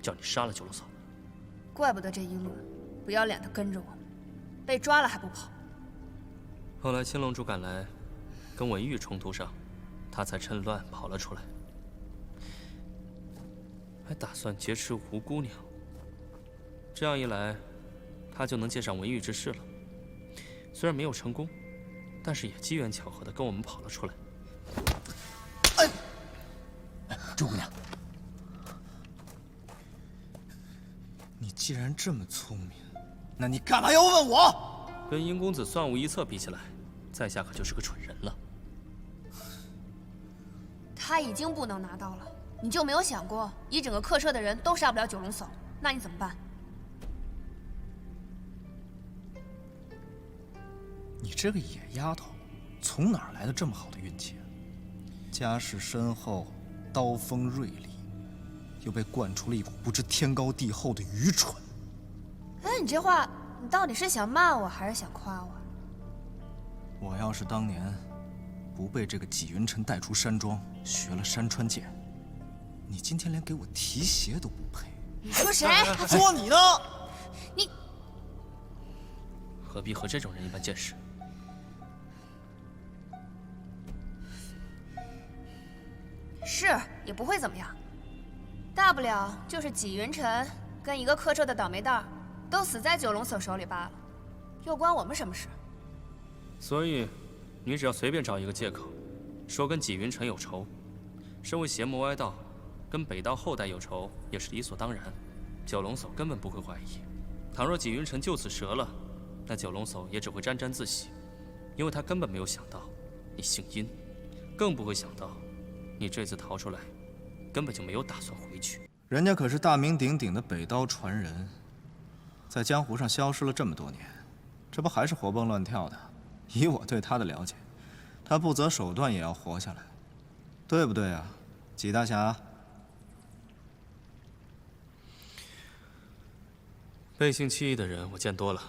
叫你殺了九龍叟。怪不得這一路不要臉的跟着我，被抓了還不跑。後來青龍主趕來，跟文玉衝突上，他才趁亂跑了出來，還打算劫持吳姑娘。這樣一來，他就能借上文玉之勢了。雖然沒有成功，但是也機緣巧合的跟我們跑了出來。周姑娘，你既然這麼聰明，那你幹嘛要問我？跟殷公子算無一策比起來，在下可就是個蠢人了。他已經不能拿刀了，你就沒有想過，一整個客舍的人都殺不了九龍叟，那你怎麼辦？你這個野丫頭，從哪兒來的這麼好的運氣啊？家世深厚，刀鋒銳利，又被灌出了一股不知天高地厚的愚蠢。哎，你這話，你到底是想罵我還是想誇我？我要是當年不被這個紀雲辰帶出山莊，學了山川劍，你今天連給我提鞋都不配。你說誰？說你呢？你何必和這種人一般見識？是，也不会怎么样，大不了就是纪云辰跟一个客车的倒霉蛋都死在九龙所手里罢了，又关我们什么事？所以，你只要随便找一个借口，说跟纪云辰有仇，身为邪魔歪道，跟北道后代有仇也是理所当然，九龙叟根本不会怀疑。倘若纪云辰就此折了，那九龙叟也只会沾沾自喜，因为他根本没有想到你姓殷，更不会想到你这次逃出来，根本就没有打算回去。人家可是大名鼎鼎的北刀传人，在江湖上消失了这么多年，这不还是活蹦乱跳的？以我对他的了解，他不择手段也要活下来，对不对啊，纪大侠？背信弃义的人我见多了，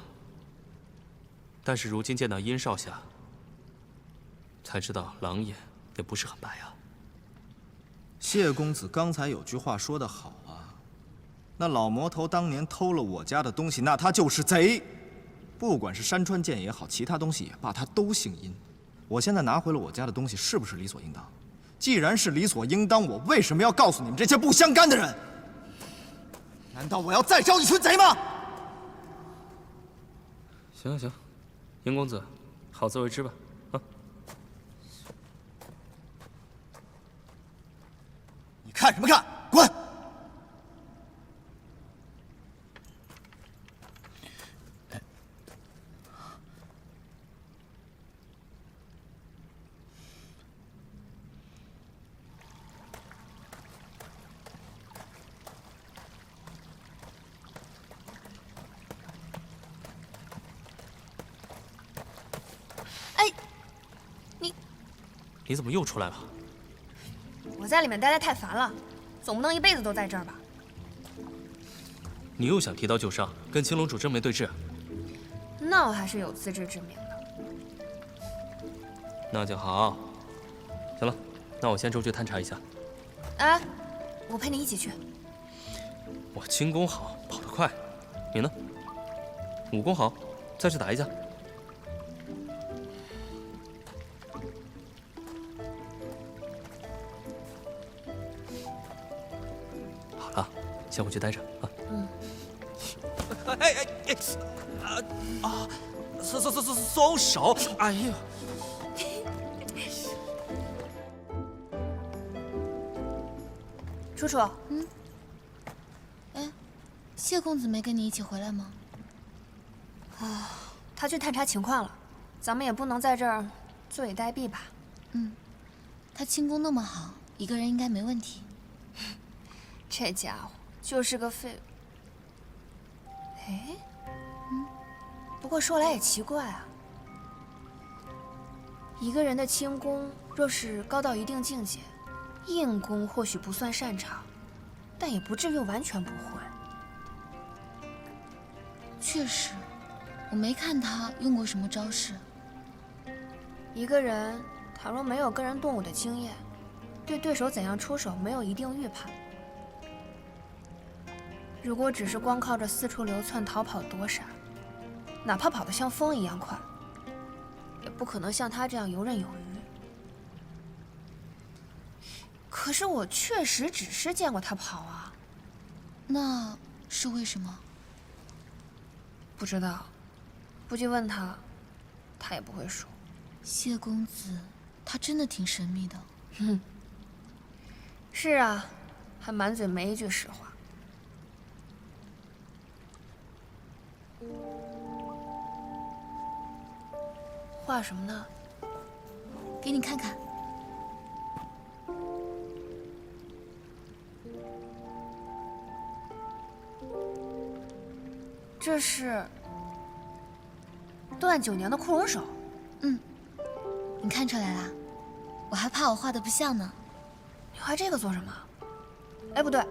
但是如今见到殷少侠，才知道狼眼也不是很白啊。谢公子刚才有句话说得好啊，那老魔头当年偷了我家的东西，那他就是贼。不管是山川剑也好，其他东西也罢，他都姓殷。我现在拿回了我家的东西，是不是理所应当？既然是理所应当，我为什麼要告訴你們這些不相干的人？難道我要再招一群賊嗎？行行，殷公子，好自為之吧。啊！你看什麼看？滾！你怎麼又出來了？我在裡面待得太煩了，總不能一輩子都在這兒吧？你又想提刀就上，跟青龍主正面對峙？那我還是有自知之明的。那就好。行了，那我先出去探查一下。哎，我陪你一起去。我輕功好，跑得快，你呢？武功好，再去打一架。先回去待着啊。嗯。松手！哎呦！楚楚。嗯。哎，謝公子沒跟你一起回來嗎？啊，他去探查情況了，咱們也不能在這兒坐以待斃吧？嗯，他輕功那麼好，一個人應該沒問題。這家伙。就是個廢物。哎，不過說來也奇怪啊，一個人的輕功若是高到一定境界，硬功或許不算擅長，但也不至於完全不會。確實，我沒看他用過什麼招式。一個人倘若沒有跟人動武的經驗，對對手怎樣出手沒有一定預判。如果只是光靠着四處流竄、逃跑躲閃，哪怕跑得像風一樣快，也不可能像他這樣游刃有餘。可是我確實只是見過他跑啊。那是為什麼？不知道，不去問他，他也不會說。謝公子，他真的挺神秘的。哼，是啊，還滿嘴沒一句實話。畫什麼呢？給你看看。這是段九娘的庫龍手。嗯，你看出來啦？我還怕我畫的不像呢。你畫這個做什麼？哎，不對，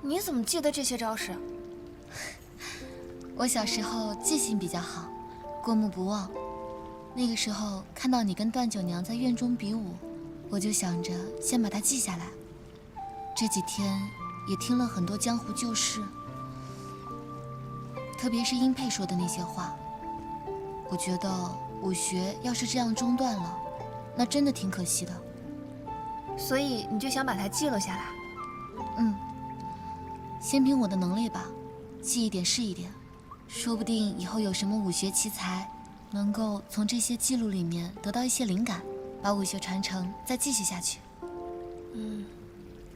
你怎麼記得這些招式？我小時候記性比較好，過目不忘。那個時候看到你跟段九娘在院中比武，我就想着先把它記下來。這幾天也聽了很多江湖舊事，特別是殷沛說的那些話。我覺得武學要是這樣中斷了，那真的挺可惜的。所以你就想把它记录下来？嗯，先凭我的能力吧，记一点是一点，说不定以后有什么武学奇才，能够从这些记录里面得到一些灵感，把武学传承再继续下去。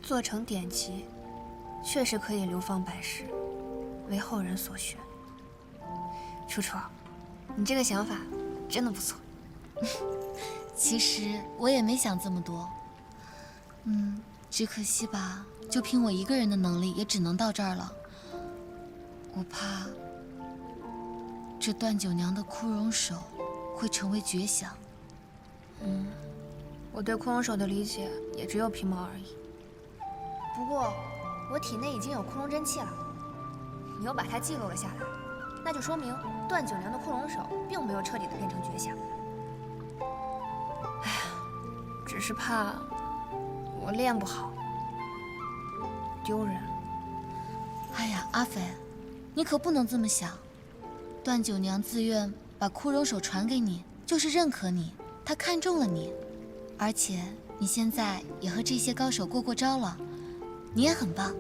做成典籍，确实可以流芳百世，为后人所学。楚楚，你这个想法真的不错。其實我也沒想這麼多，只可惜吧，就憑我一個人的能力，也只能到這兒了。我怕這段九娘的枯榮手會成為絕響。我對枯榮手的理解也只有皮毛而已。不過，我體內已經有枯榮真氣了，你又把它記錄了下來，那就說明段九娘的枯榮手並沒有徹底的變成絕響。哎呀，只是怕我練不好，丟人。哎呀，阿飛，你可不能這麼想。段九娘自願把枯榮手傳給你，就是認可你，她看中了你，而且你現在也和這些高手過招了。你也很棒。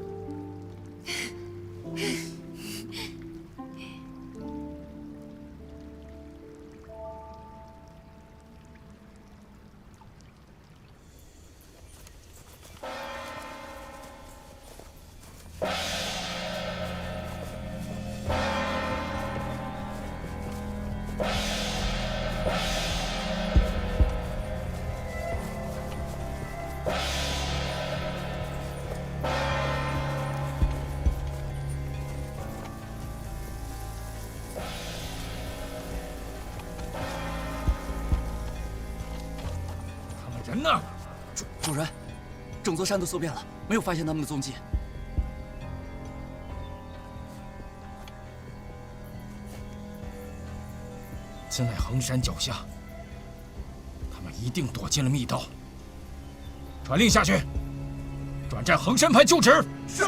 人呢？主人，整座山都搜遍了，没有发现他们的踪迹。此乃衡山脚下，他们一定躲进了密道。传令下去，转战衡山派就职。是。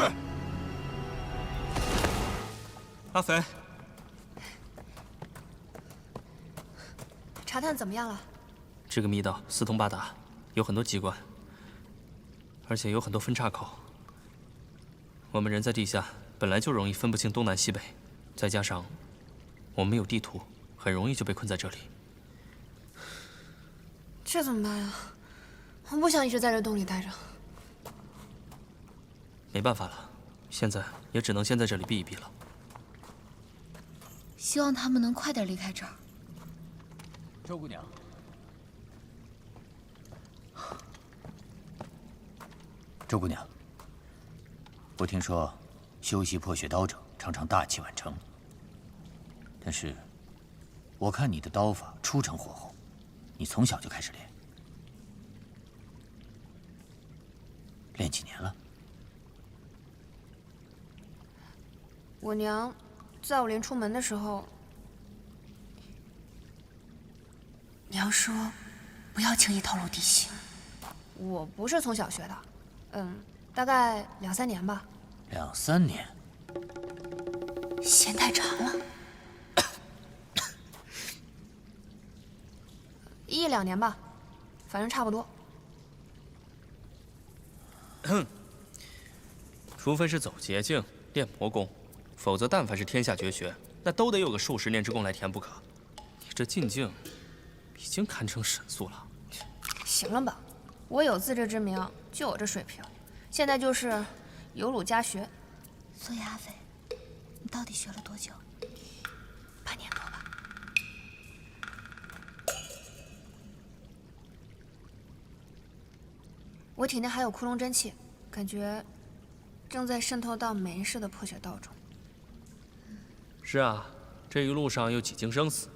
阿肥，查探怎麼樣了？這個密道四通八達，有很多機關，而且有很多分岔口。我們人在地下，本來就容易分不清東南西北，再加上我們沒有地圖，很容易就被困在這裡。這怎麼辦呀？我不想一直在這洞裡待着。沒辦法了，現在也只能先在這裡避一避了。希望他們能快點離開這兒。周姑娘。周姑娘，我聽說修習破血刀者常常大器晚成，但是我看你的刀法出塵火候，你從小就開始練，練幾年了？我娘在我臨出門的時候，娘說不要輕易透露底細。我不是從小學的。大概2、3年吧。2、3年，嫌太長了。1、2年吧，反正差不多。除非是走捷徑練魔功，否則但凡是天下絕學，那都得有個數十年之功來填不可。你這進境已經堪稱神速了。行了吧，我有自知之明。就我這水平，現在就是有魯家學。所以阿飛，你到底學了多久？8年多吧。我體內還有枯榮真氣，感覺正在滲透到每一世的破血道中。是啊，這一路上又幾經生死，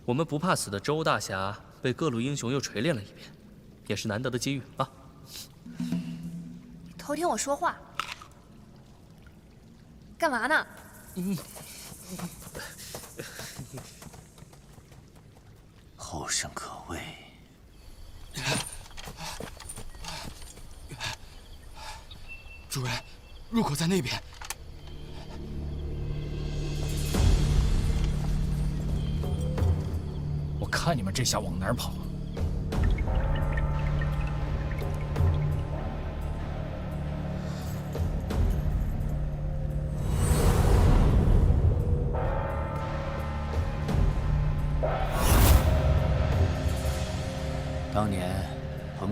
我們不怕死的周大俠被各路英雄又錘煉了一遍，也是難得的機遇啊。偷聽我說話，幹嘛呢？後生可畏。主人，入口在那邊。我看你們這下往哪兒跑？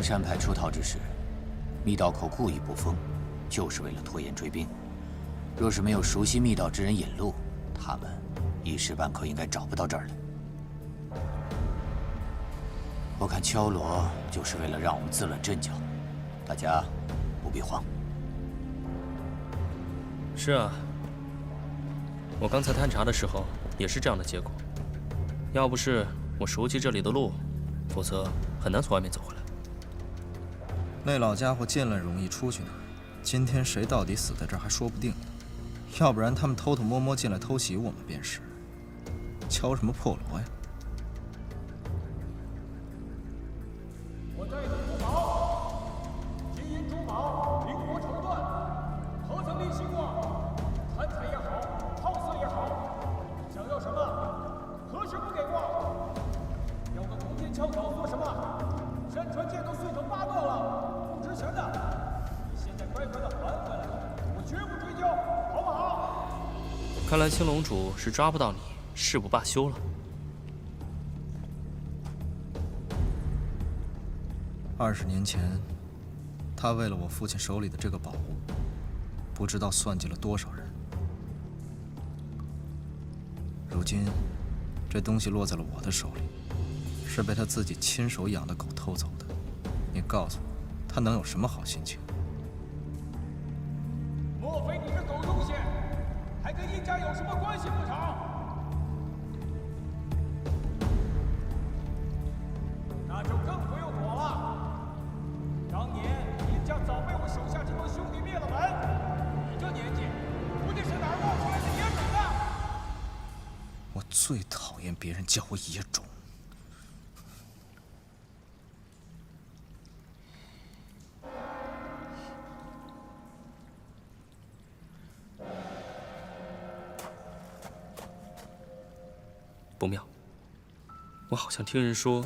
山派出逃之时，密道口故意不封，就是为了拖延追兵。若是没有熟悉密道之人引路，他们一时半刻应该找不到这儿来。我看敲锣就是为了让我们自乱阵脚，大家不必慌。是啊，我刚才探查的时候也是这样的结果。要不是我熟悉这里的路，否则很难从外面走回来。那老家伙进来容易出去难，今天谁到底死在这儿还说不定。要不然他们偷偷摸摸進來偷襲我们便是。敲什麼破鑼呀？我在此主保，金银珠寶，绫羅绸緞，何曾立新过？贪财也好，好色也好，想要什么，何时不給我？要個弓箭槍鑿做什麼？山川劍都碎成八段了，不值錢的。你現在乖乖的還回來，我絕不追究，好不好？看來青龍主是抓不到你，誓不罷休了。20年前，他為了我父親手裡的這個寶物，不知道算計了多少人。如今，這東西落在了我的手裡，是被他自己親手養的狗偷走的。你告訴我，他能有什麼好心情？莫非你這狗東西，還跟殷家有什麼關係不成？那就更不用躲了。當年殷家早被我手下這幫兄弟滅了門，你這年紀，估計是哪兒冒出來的野種呢？我最討厭別人叫我野種。不妙，我好像聽人說，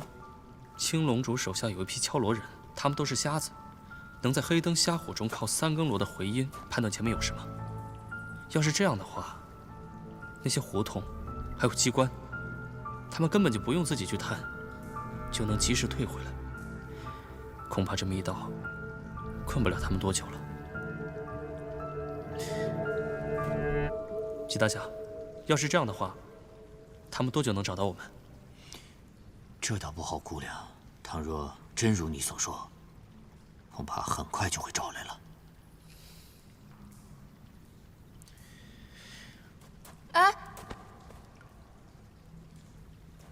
青龍主手下有一批敲鑼人，他們都是瞎子，能在黑燈瞎火中靠3更鑼的回音判斷前面有什麼。要是這樣的話，那些胡同還有機關，他們根本就不用自己去探，就能及時退回來。恐怕這密道困不了他們多久了。吉大俠，要是這樣的話，他們多久能找到我們？這倒不好估量。倘若真如你所說，恐怕很快就會找來了。哎，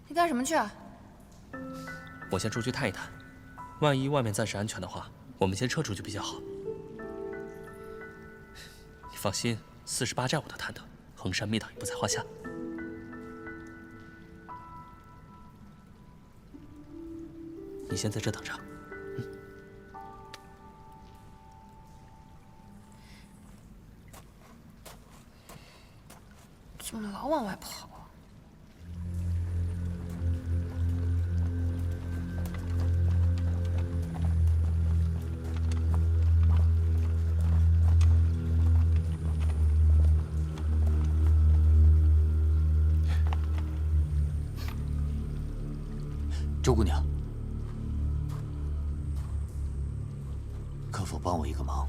你幹什麼去啊？我先出去探一探，萬一外面暫時安全的話，我們先撤出去比較好。你放心，48寨我都探得，衡山密道也不在話下。你先在這等着。怎麼老往外跑啊？周姑娘，可否幫我一個忙？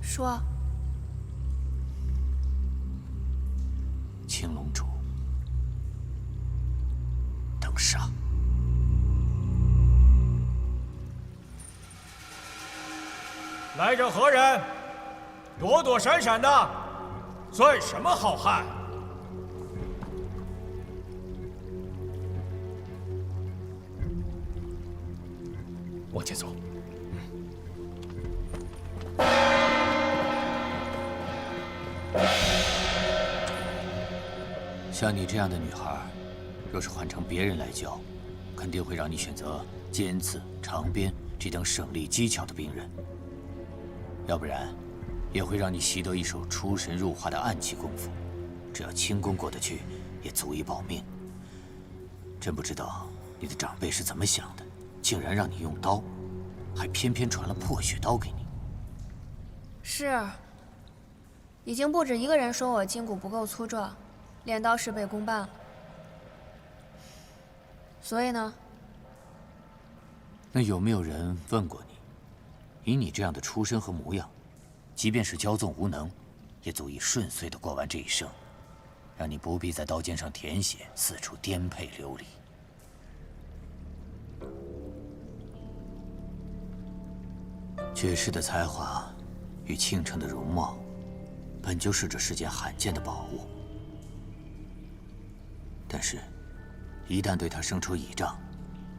說。青龍主等殺。來者何人？躲躲閃閃的，算什麼好漢？往前走。像你這樣的女孩，若是換成別人來教，肯定會讓你選擇尖刺、長鞭這等省力機巧的兵刃，要不然，也會讓你習得一手出神入化的暗器功夫，只要輕功過得去，也足以保命。真不知道你的長輩是怎麼想的，竟然讓你用刀，還偏偏傳了破血刀給你。是，已經不止一個人說我筋骨不夠粗壯，練刀事倍功半了。所以呢？那有没有人問过你，以你这樣的出身和模樣，即便是驕縱無能，也足以順遂地過完這一生，讓你不必在刀尖上舔血，四處顛沛流離。絕世的才華與傾城的容貌，本就是這世間罕見的寶物。但是，一旦對它生出倚仗，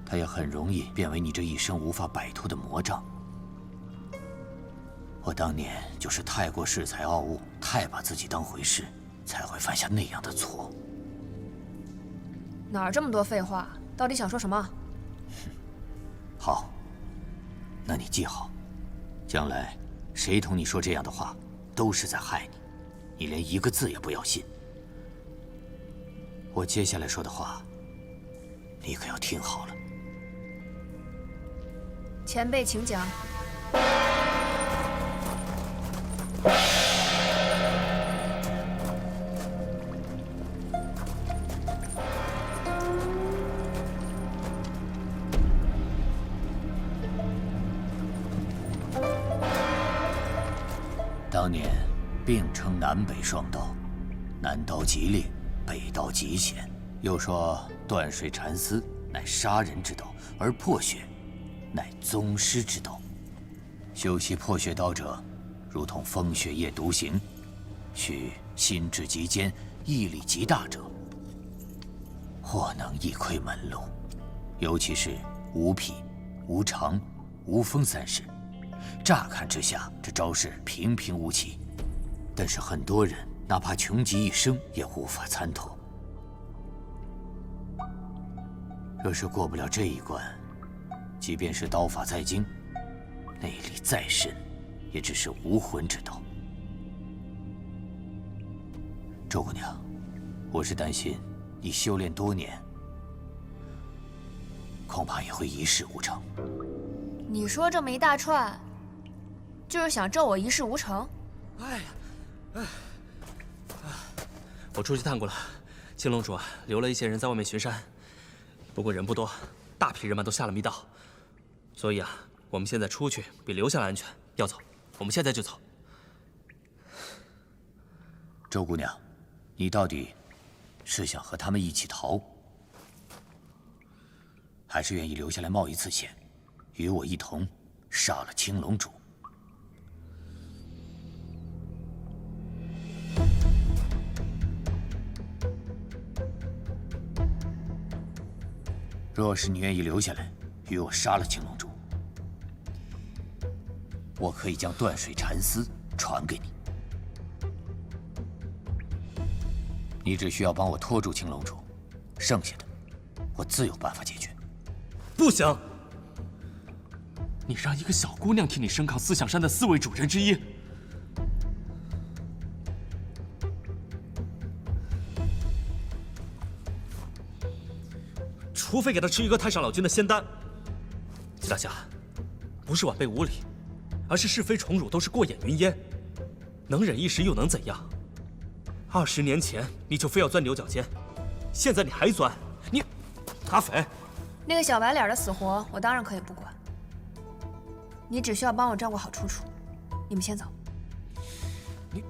它也很容易變為你這一生無法擺脫的魔障。我當年就是太過恃才傲物，太把自己當回事，才會犯下那樣的錯。哪兒這麼多廢話？到底想說什麼？好，那你記好，將來誰同你說這樣的話，都是在害你，你連一個字也不要信。我接下來說的話，你可要聽好了。前輩請講。当年并称南北双刀，南刀极烈，北刀极險。又說斷水纏絲乃殺人之刀，而破血乃宗師之刀。修習破血刀者，如同風雪夜獨行，需心智極堅、毅力極大者，或能一窺門路。尤其是無匹、無常、無風三式。乍看之下，這招式平平無奇，但是很多人哪怕窮極一生也無法參透。若是過不了這一關，即便是刀法再精，內力再深，也只是無魂之刀。周姑娘，我是擔心你修煉多年，恐怕也會一事無成。你說這麼一大串，就是想咒我一事無成？哎呀，我出去探過了，青龙主啊，留了一些人在外面巡山，不過人不多，大批人马都下了密道，所以啊，我們現在出去比留下來安全。要走，我們現在就走。周姑娘，你到底是想和他們一起逃，還是願意留下來冒一次險，與我一同殺了青龍主？若是你願意留下来，与我殺了青龙主，我可以將斷水纏絲傳給你。你只需要幫我拖住青龍主，剩下的我自有辦法解決。不行！你讓一個小姑娘替你升抗思想山的4位主人之一，除非給他吃一個太上老君的仙丹。季大俠，不是晚輩無禮，而是是非寵辱都是過眼雲煙，能忍一時又能怎樣？20年前你就非要鑽牛角尖，現在你還鑽，你阿匪！那個小白臉的死活，我當然可以不管。你只需要幫我照顧好楚楚。你們先走。你。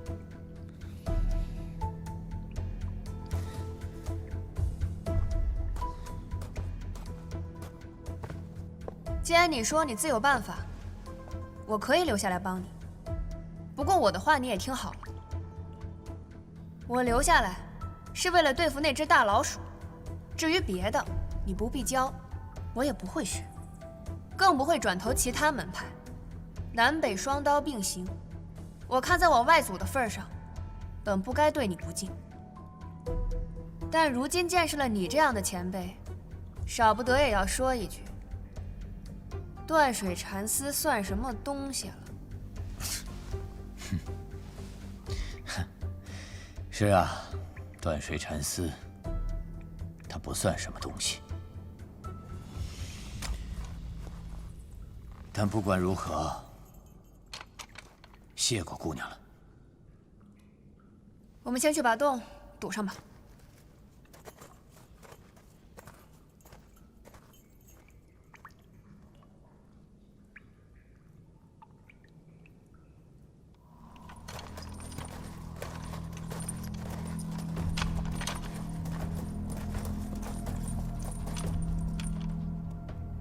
既然你說你自有辦法，我可以留下來幫你。不過我的話你也聽好了，我留下來是為了對付那隻大老鼠。至於別的，你不必教，我也不會學，更不會轉投其他門派。南北雙刀並行，我看在我外祖的份上，本不該對你不敬。但如今見識了你這樣的前輩，少不得也要說一句。斷水纏絲算什麼東西了？是啊，斷水纏絲，它不算什麼東西。但不管如何，謝過姑娘了。我們先去把洞堵上吧。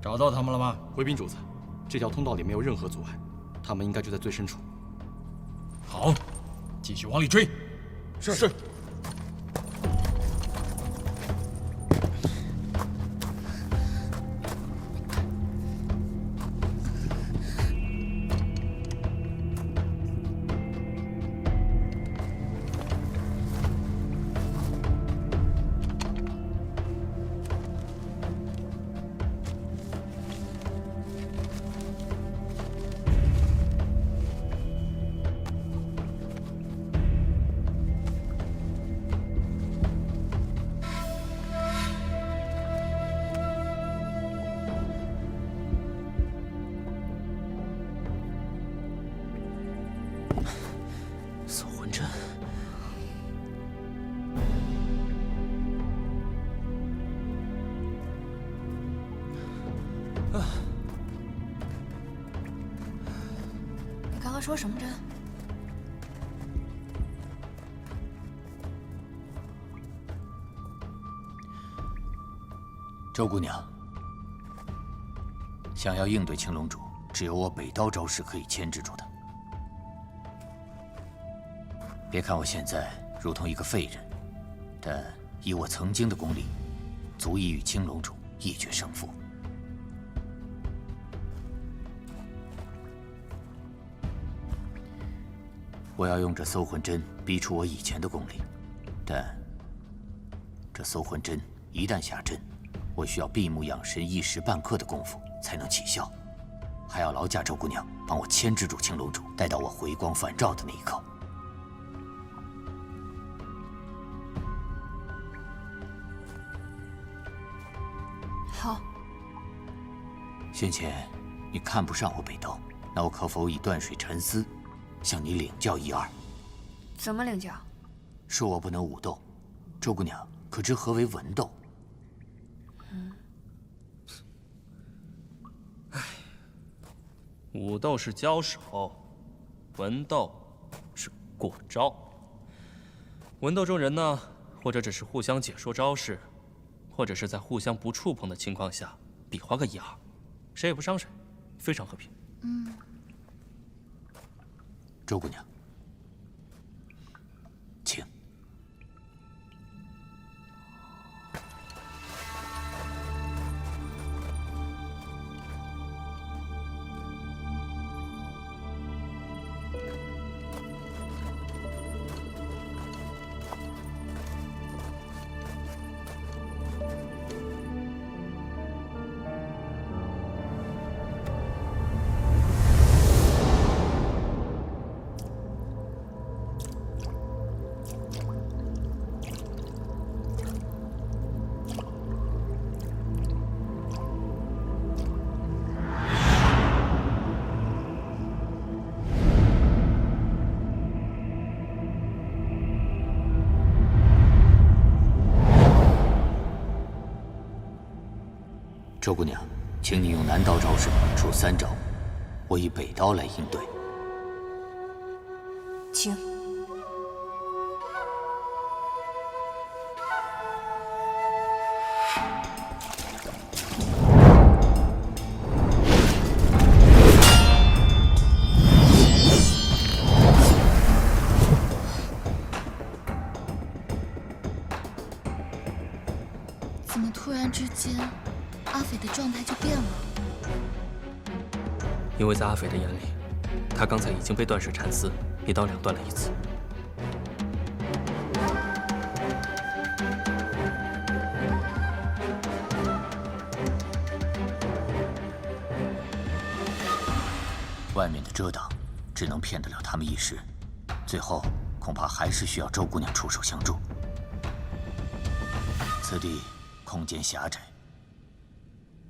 找到他们了吗？回禀主子，这条通道里没有任何阻碍，他们应该就在最深处。好，继续往里追。是。搜魂针。你刚刚说什么针？周姑娘，想要应对青龙主，只有我北刀招式可以牵制住他。别看我现在如同一个废人，但以我曾经的功力，足以与青龙主一决胜负。我要用这搜魂针逼出我以前的功力，但这搜魂针一旦下阵，我需要闭目养神1时半刻的功夫才能起效，还要劳驾周姑娘帮我牵制住青龙主，待到我回光返照的那一刻。好。先前你看不上我北刀，那我可否以断水沉思，向你领教一二？怎么领教？说我不能武斗，周姑娘可知何为文斗？武斗是交手，文斗是过招。文斗中人呢，或者只是互相解说招式，或者是在互相不触碰的情况下比划个1、2，谁也不伤谁，非常和平。周姑娘，请。周姑娘，请你用南刀招式出3招，我以北刀来应对。请。怎么突然之间，阿斐的状态就变了？因为在阿斐的眼里，他刚才已经被断水禅丝1刀2断了1次。外面的遮挡只能骗得了他们一时，最后恐怕还是需要周姑娘出手相助。此地空间狭窄，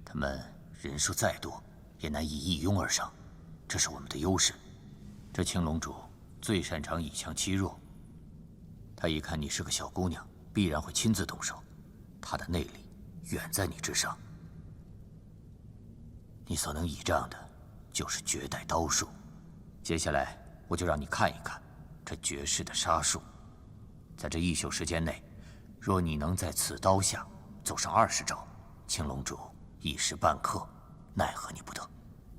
他们人数再多，也难以一拥而上，这是我们的优势。这青龙主最擅长以强欺弱，他一看你是个小姑娘，必然会亲自动手，他的内力远在你之上。你所能倚仗的，就是绝代刀术。接下来，我就让你看一看这绝世的杀术。在这1宿时间内，若你能在此刀下走上20招，青龙主1时半刻奈何你不得。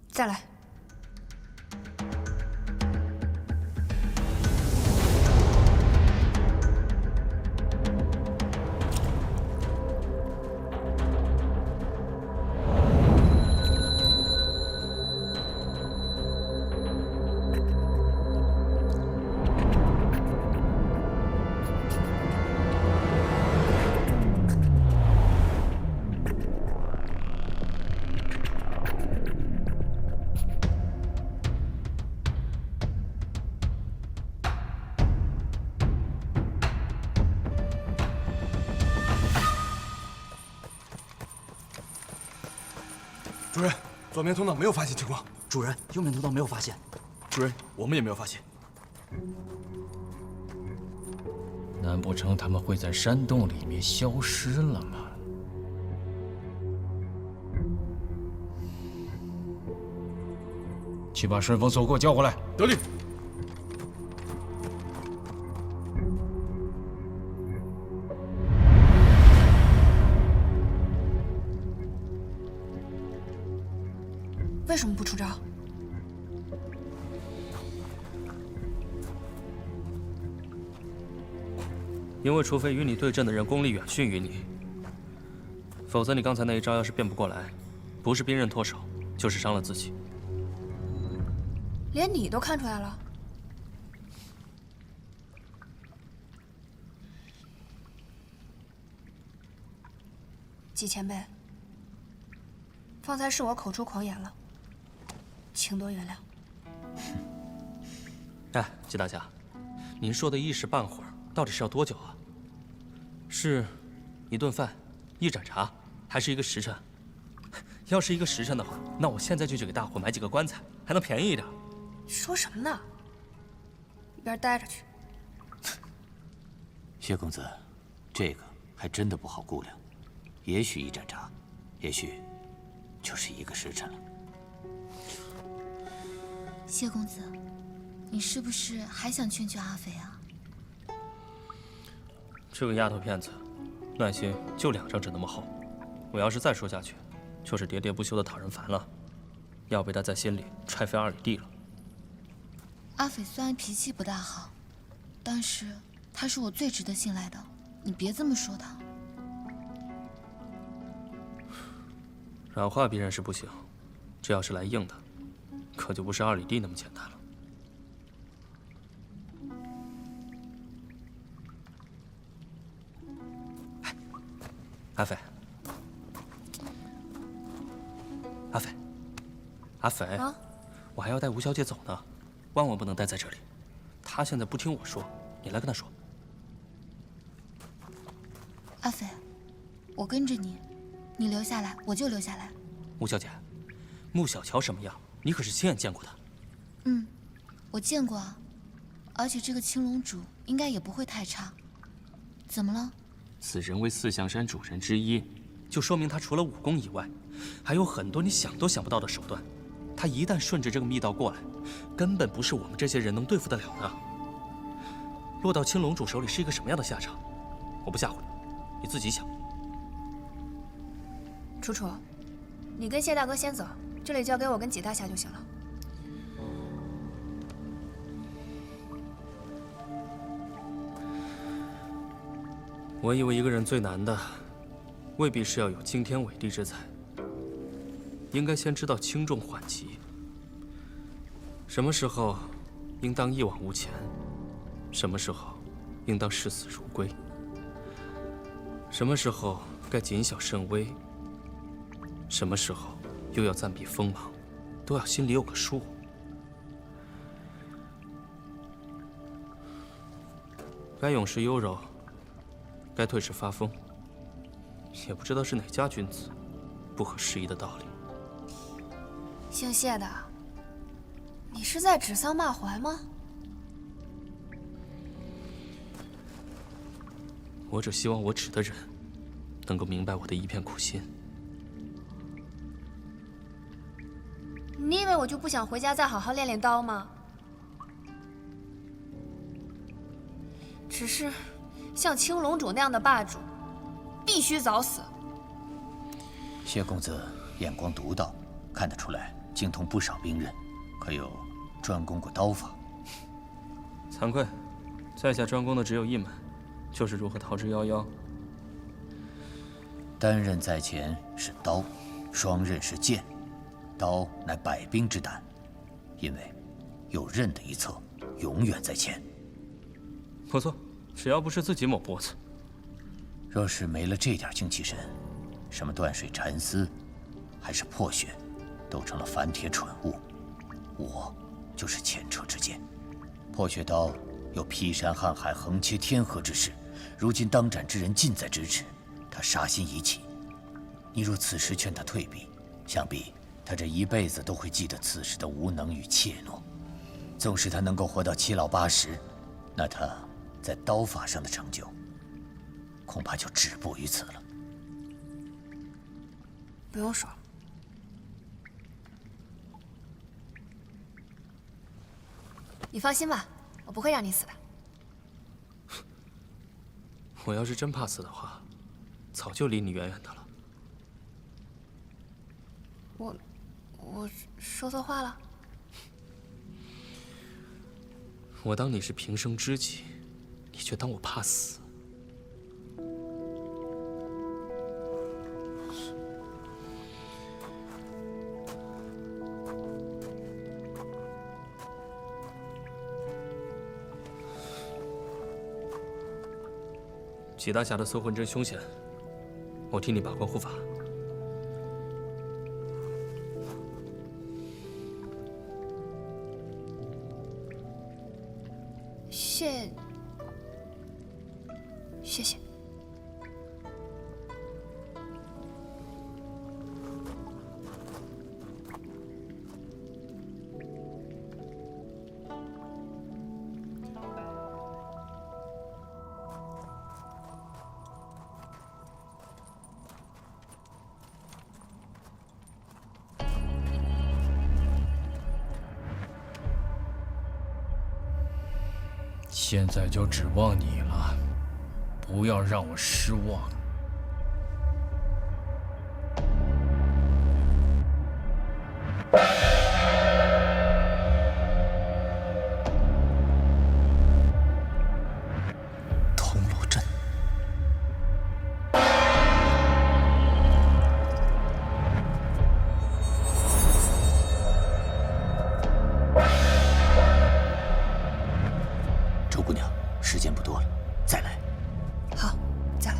再来。主任，左面通道没有发现情况。主任，右面通道没有发现。主任，我们也没有发现。难不成他们会在山洞里面消失了吗？去把顺风锁给我叫过来。得令。为什么不出招？因为除非与你对阵的人功力远逊于你，否则你刚才那一招要是变不过来，不是兵刃脱手，就是伤了自己。连你都看出来了？季前辈，方才是我口出狂言了，请多原谅。哎，季大侠，您说的一时半会儿，到底是要多久啊？是一顿饭、一盏茶，还是一个时辰？要是一个时辰的话，那我现在就去给大伙买几个棺材，还能便宜一点。说什么呢？一边待着去。薛公子，这个还真的不好估量。也許一盏茶，也許就是一個時辰了。謝公子，你是不是還想勸勸阿飛啊？這個丫頭片子，耐心就2張紙那麼厚。我要是再說下去，就是喋喋不休的討人煩了，要被他在心裡踹飛2里地了。阿飛雖然脾氣不大好，但是他是我最值得信賴的，你別這麼說他。軟化別人是不行，這要是來硬的，可就不是2里地那麼簡單了。哎，阿飛，阿飛，阿飛，啊，我還要帶吳小姐走呢，萬萬不能待在這裡。她現在不聽我說，你來跟她說。阿飛，我跟着你。你留下來，我就留下來。吳小姐，穆小喬什麼樣？你可是親眼見過的。嗯，我見過啊，而且這個青龍主應該也不會太差。怎麼了？此人為四象山主人之一，就說明他除了武功以外，還有很多你想都想不到的手段。他一旦順着這個密道過來，根本不是我們這些人能對付得了的。落到青龍主手裡是一個什麼樣的下場？我不嚇唬你，你自己想。楚楚，你跟謝大哥先走，這裡交給我跟紀大俠就行了。我以為一個人最難的，未必是要有驚天偉地之才，應該先知道輕重緩急。什麼時候應當一往無前，什麼時候應當視死如歸，什麼時候該謹小慎微。什麼時候又要暫避鋒芒，都要心裡有個數。該勇時優柔，該退時發瘋。也不知道是哪家君子，不合時宜的道理。姓謝的，你是在指桑罵槐嗎？我只希望我指的人，能夠明白我的一片苦心。你以為我就不想回家再好好練練刀嗎？只是，像青龍主那樣的霸主，必須早死。謝公子眼光獨到，看得出来精通不少兵刃，可有专攻过刀法？惭愧，在下专攻的只有一门，就是如何逃之夭夭。单刃在前是刀，双刃是剑。刀乃百兵之胆，因为有刃的一侧永遠在前。不錯，只要不是自己抹脖子。若是沒了這點精氣神，什麼斷水纏絲，還是破血，都成了凡鐵蠢物。我就是前車之鑑。破血刀有劈山撼海、橫切天河之勢，如今當斬之人近在咫尺，他殺心已起。你若此時勸他退避，想必他這一輩子都會記得此時的無能與怯懦。縱使他能夠活到7老8十，那他在刀法上的成就，恐怕就止步於此了。不用說了。你放心吧，我不會讓你死的。我要是真怕死的話，早就離你遠遠的了。我說錯話了？我當你是平生知己，你卻當我怕死。纪大侠的搜魂针凶险，我替你把关護法。謝謝。现在就指望你了，不要讓我失望。通罗阵。周姑娘，时间不多了，再來。好，再來。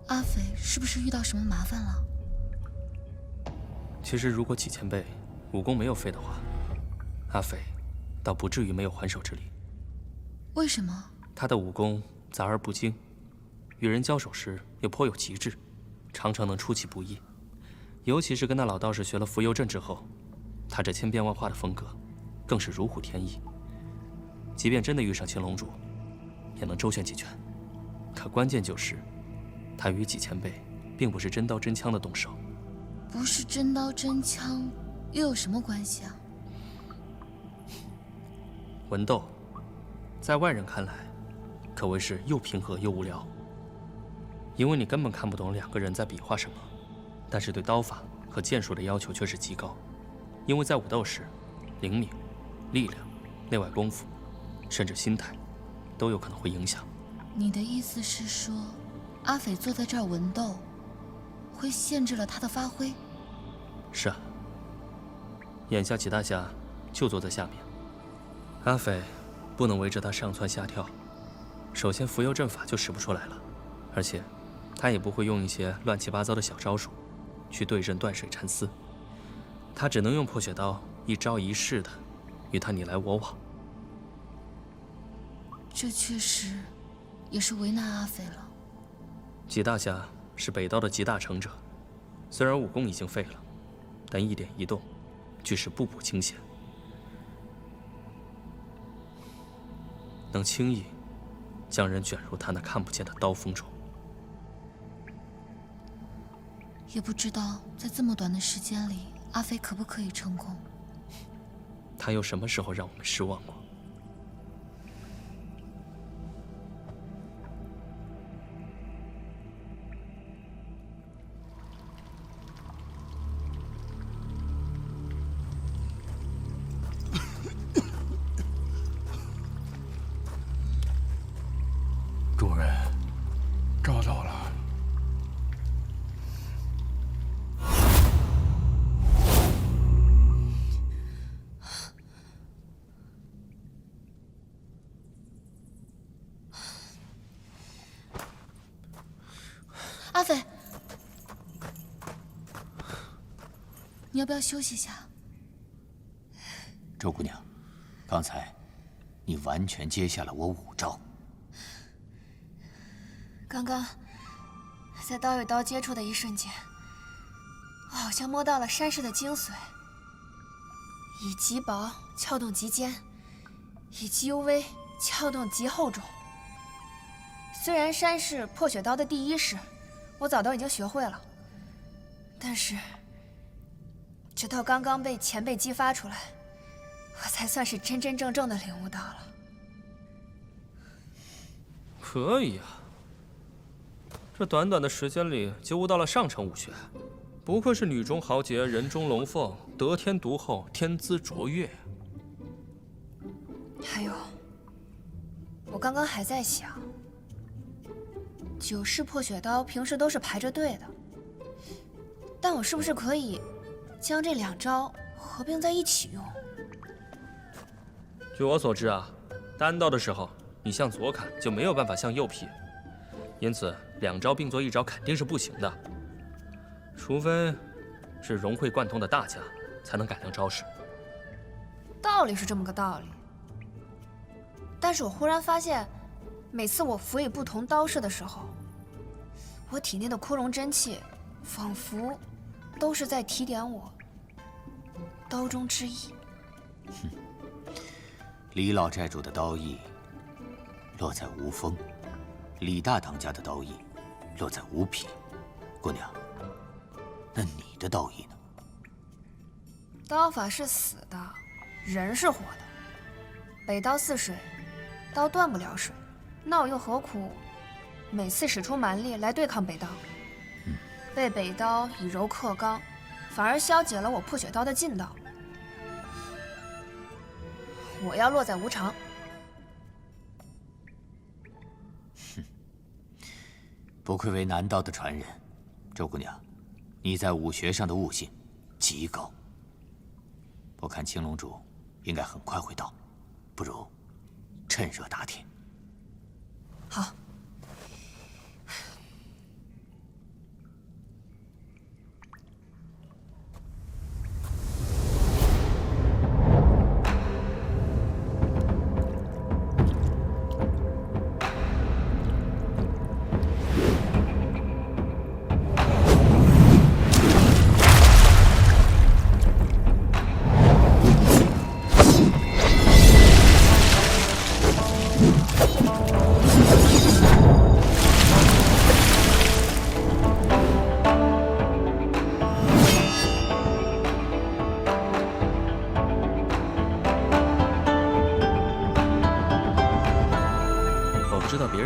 阿斐是不是遇到什麼麻煩了？其實，如果紀前輩武功沒有廢的話，阿斐倒不至於沒有還手之力。為什麼？他的武功雜而不精，與人交手時又頗有極致，常常能出其不意。尤其是跟那老道士學了伏幽陣之後，他這千變萬化的風格，更是如虎添翼。即便真的遇上青龍主，也能周旋幾拳。可關鍵就是，他與紀前輩並不是真刀真槍的動手。不是真刀真槍，又有什麼關係啊？文鬥，在外人看來，可謂是又平和又無聊。因為你根本看不懂兩個人在比劃什麼，但是對刀法和劍術的要求卻是極高。因為在武鬥時，靈敏、力量、內外功夫，甚至心態，都有可能會影響。你的意思是說，阿斐坐在這兒文鬥，會限制了他的發揮？是啊，眼下紀大俠就坐在下面，阿斐不能圍着他上蹿下跳。首先伏幽陣法就使不出來了，而且他也不會用一些亂七八糟的小招數去對陣斷水纏絲，他只能用破血刀一招一式的與他你來我往。這確實也是為難阿飛了。吉大侠是北道的集大成者，虽然武功已經废了，但一点一动，俱是步步惊险，能轻易将人卷入他那看不见的刀锋中。也不知道在这么短的时间里，阿飞可不可以成功？他又什么时候让我们失望过？主人，找到了。阿飞，你要不要休息一下？周姑娘，刚才你完全接下了我5招。刚刚在刀与刀接触的一瞬间，我好像摸到了山势的精髓，以极薄撬动极坚，以极幽微撬动极厚重。虽然山势破雪刀的第一式我早都已经学会了，但是直到刚刚被前辈激发出来，我才算是真真正正的领悟到了。可以啊，这短短的时间里就悟到了上乘武学，不愧是女中豪杰，人中龙凤，得天独厚，天资卓越。还有，我刚刚还在想9式破雪刀平时都是排着队的，但我是不是可以将这2招合并在一起用？据我所知啊，单刀的时候你向左砍就没有办法向右劈，因此2招并作一招肯定是不行的，除非是融会贯通的大家才能改良招式。道理是这么个道理，但是我忽然发现，每次我辅以不同刀式的时候，我体内的枯荣真气仿佛都是在提点我刀中之意。李老寨主的刀意落在无锋，李大当家的刀意落在无匹。姑娘，那你的刀意呢？刀法是死的，人是活的。北刀似水，刀断不了水，那我又何苦每次使出蛮力来对抗北刀？被北刀以柔克刚，反而消解了我破雪刀的劲道。我要落在无常。不愧为南道的传人，周姑娘，你在武学上的悟性极高。我看青龙主应该很快会到，不如趁热打铁。好。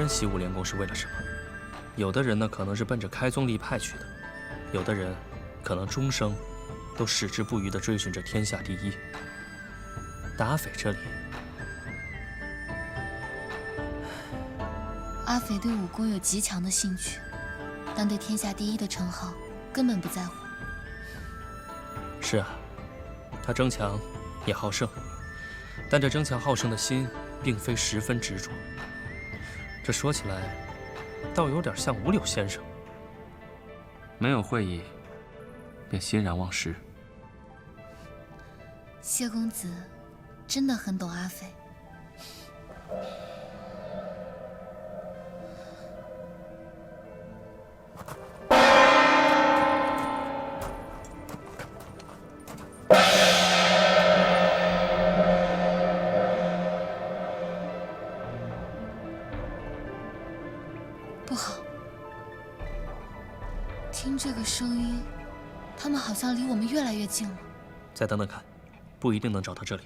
习武练功是为了什么？有的人呢，可能是奔着开宗立派去的；有的人，可能终生都矢志不渝地追寻着天下第一。但阿斐这里，阿斐对武功有极强的興趣，但對天下第一的稱號根本不在乎。是啊，他爭強也好勝，但這爭強好勝的心並非十分執着。這說起來，倒有點像五柳先生，沒有會意，便欣然忘食。謝公子真的很懂阿斐。不好，听这个声音，他们好像离我们越来越近了。再等等看，不一定能找到这里。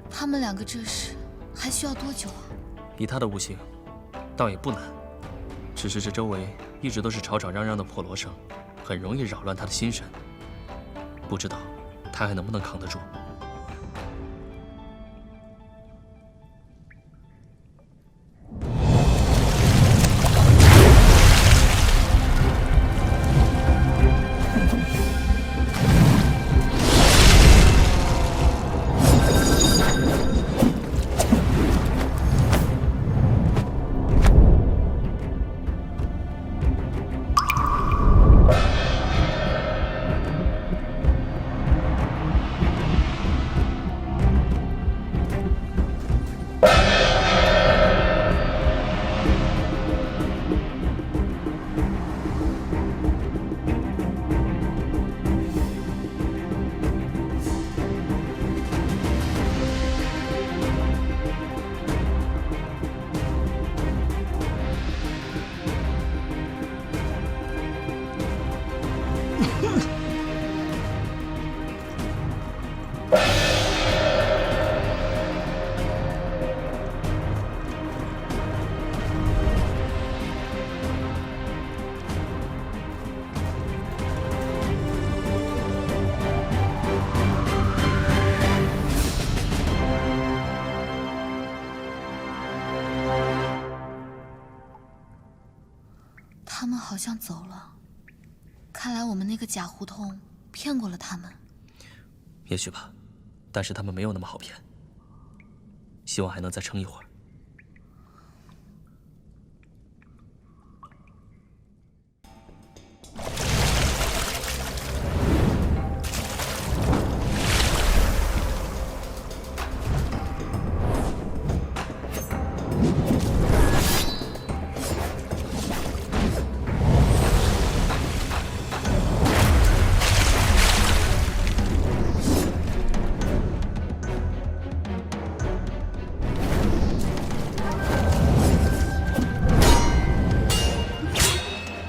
他们两个这时还需要多久啊？以他的悟性，倒也不难，只是这周围一直都是吵吵嚷嚷的破锣声，很容易扰乱他的心神。不知道他还能不能扛得住。他们好像走了，看来我们那个假胡同骗过了他们。也许吧，但是他们没有那么好骗。希望还能再撑一会儿。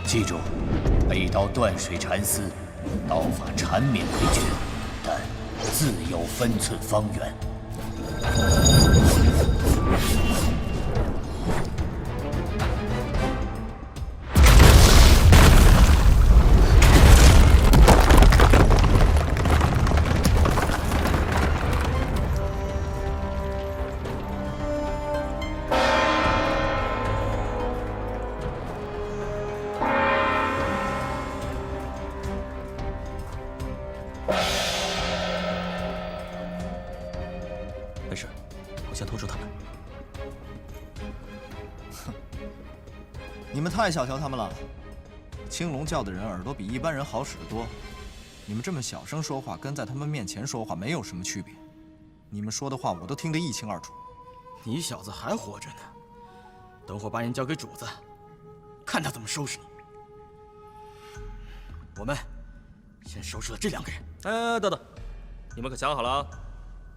记住，北刀断水禅丝，刀法缠绵规矩，但自有分寸方圆。没事，我先拖住他们。哼，你们太小瞧他们了。青龙教的人耳朵比一般人好使得多，你们这么小声说话，跟在他们面前说话没有什么区别。你们说的话我都听得一清二楚。你小子还活着呢，等会儿把你交给主子，看他怎么收拾你。我们先收拾了这2个人。哎，等等，你们可想好了啊？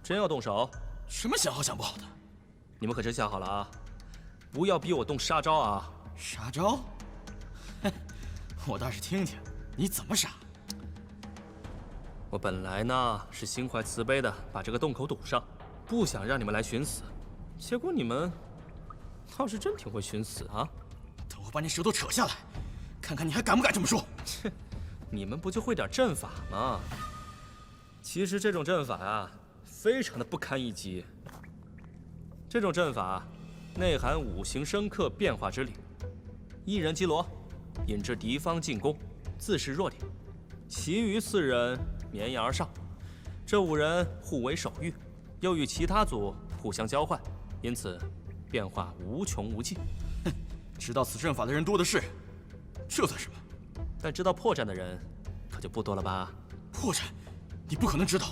真要动手？什么想好想不好的？你们可真想好了啊？不要逼我动杀招啊！杀招？嘿，我倒是听听你怎么杀。我本来呢是心怀慈悲的，把这个洞口堵上，不想让你们来寻死。结果你们倒是真挺会寻死啊！等我把你舌头扯下来，看看你还敢不敢这么说。切，你们不就会点阵法吗？其實這種陣法啊，非常的不堪一擊。這種陣法內含5行生克變化之力，一人擊羅，引致敵方進攻，自示弱點；其餘4人綿延而上。這5人互為守禦，又與其他組互相交換，因此變化無窮無盡。哼，知道此陣法的人多的是，這算什麼？但知道破綻的人可就不多了吧？破綻？你不可能知道。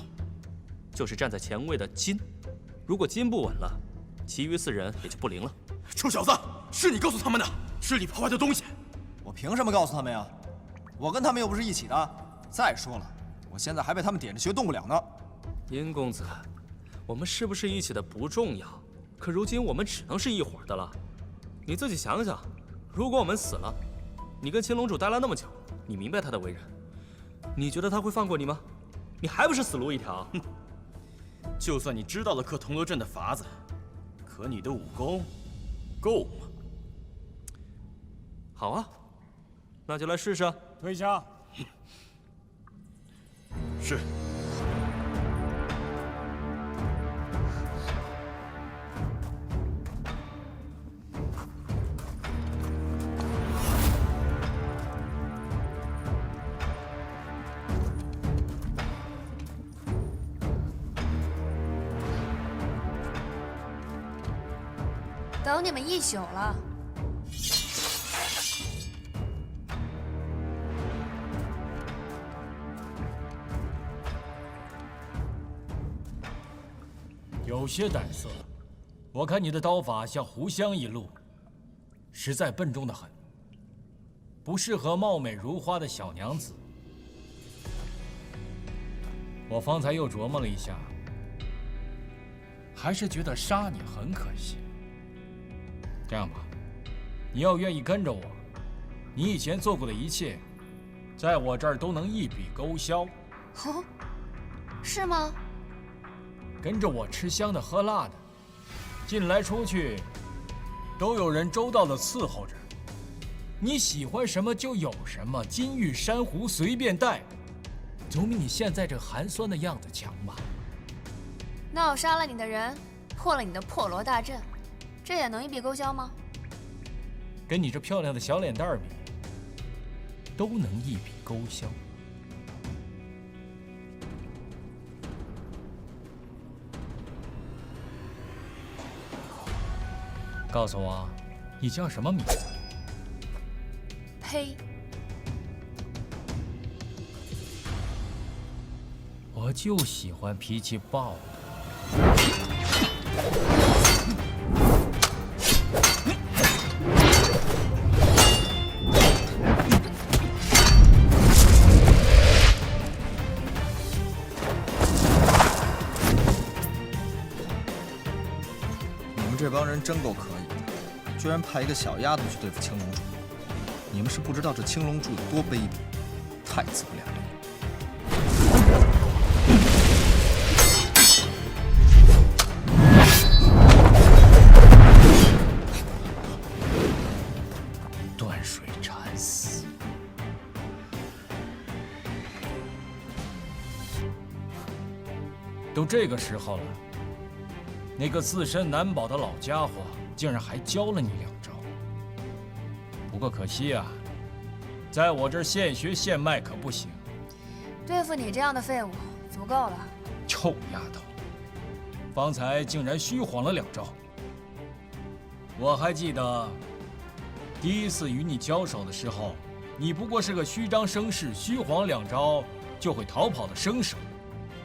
就是站在前衛的金，如果金不穩了，其餘4人也就不靈了。臭小子，是你告訴他們的，是你破壞的東西。我憑什麼告訴他們呀？我跟他們又不是一起的。再說了，我現在還被他們點着學動不了呢。殷公子，我們是不是一起的不重要，可如今我们只能是一伙的了。你自己想想，如果我们死了，你跟青龙主待了那么久，你明白他的为人，你觉得他会放过你吗？你还不是死路一条？哼！就算你知道了克铜锣阵的法子，可你的武功够吗？好啊，那就来试试。退下。是。等你们一宿了。有些胆色，我看你的刀法像狐香一路，实在笨重的很，不适合貌美如花的小娘子。我方才又琢磨了一下，还是觉得杀你很可惜。这样吧，你要愿意跟着我，你以前做过的一切，在我这儿都能一笔勾销。哦，是吗？跟着我吃香的喝辣的，进来出去，都有人周到的伺候着。你喜欢什麼就有什麼，金玉珊瑚隨便帶，總比你現在這寒酸的樣子強吧？那我殺了你的人，破了你的破羅大陣，這也能一筆勾銷嗎？跟你這漂亮的小臉蛋兒比，都能一筆勾銷。告訴我，你叫什麼名字？呸！我就喜歡脾氣暴的。你們這幫人真夠可以的，居然派一個小丫頭去對付青龍主。你們是不知道這青龍主有多卑鄙，太自不量力。斷水纏絲，都這個時候了，那個自身難保的老家伙竟然還教了你兩招。不過可惜啊，在我這兒現學現賣可不行。對付你這樣的廢物足夠了。臭丫頭，方才竟然虛晃了兩招。我還記得第一次與你交手的時候，你不過是個虛張聲勢、虛晃兩招就會逃跑的生手。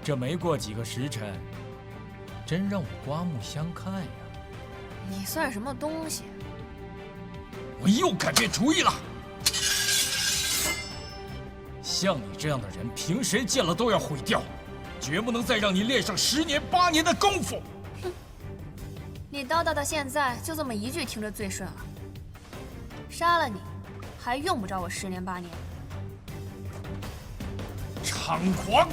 這沒過幾個時辰，真讓我刮目相看呀！你算什麼東西？我又改變主意了。像你這樣的人，憑誰見了都要毀掉，絕不能再讓你練上10年8年的功夫。哼，你叨叨到現在就這麼一句聽着最順了。殺了你，還用不着我10年8年。猖狂！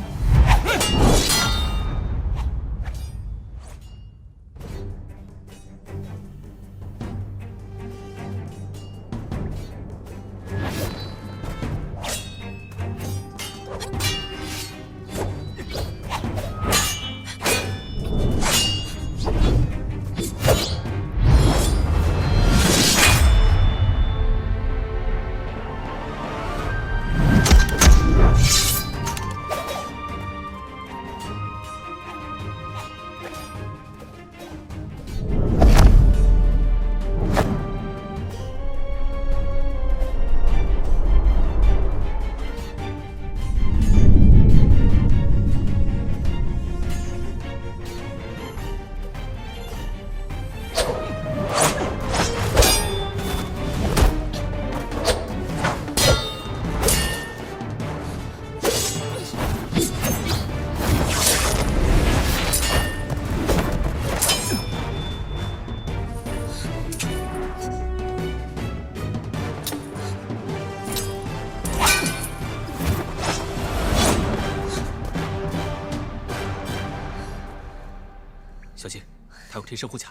这身护甲。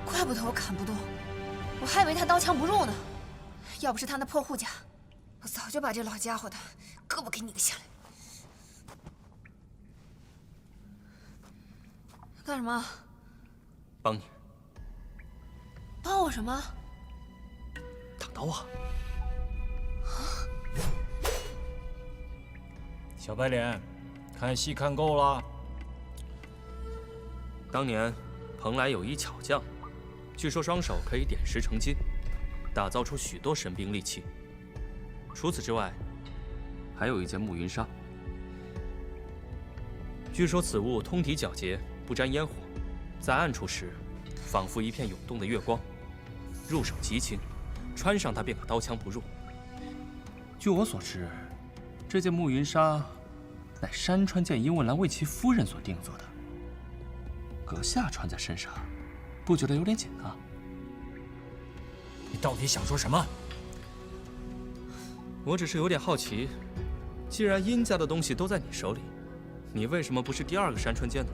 怪不得我砍不动，我还以为他刀枪不入呢。要不是他那破护甲，我早就把这老家伙的胳膊给拧下来。干什么？帮你。帮我什么？挡刀啊！小白脸，看戏看够了。当年蓬莱有一巧匠，据说双手可以点石成金，打造出许多神兵利器。除此之外，还有一件暮云纱。据说此物通体皎洁，不沾烟火，在暗处时，仿佛一片涌动的月光，入手极轻，穿上它便可刀枪不入。据我所知，这件暮云纱乃山川剑殷文兰为其夫人所定做的，阁下穿在身上，不觉得有点紧啊？你到底想说什么？我只是有点好奇，既然殷家的东西都在你手里，你为什么不是第二个山川剑呢？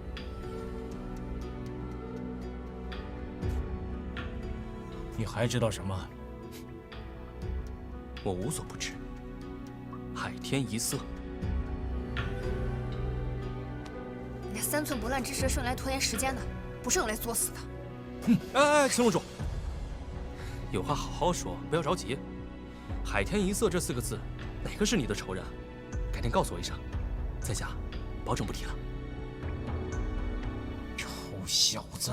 你还知道什么？我无所不知。海天一色。你那3寸不烂之舌是用来拖延时间的，不是用来作死的。哼！哎，青龙主，有话好好说，不要着急。海天一色这4个字，哪个是你的仇人？改天告诉我一声，在下保证不提了。臭小子！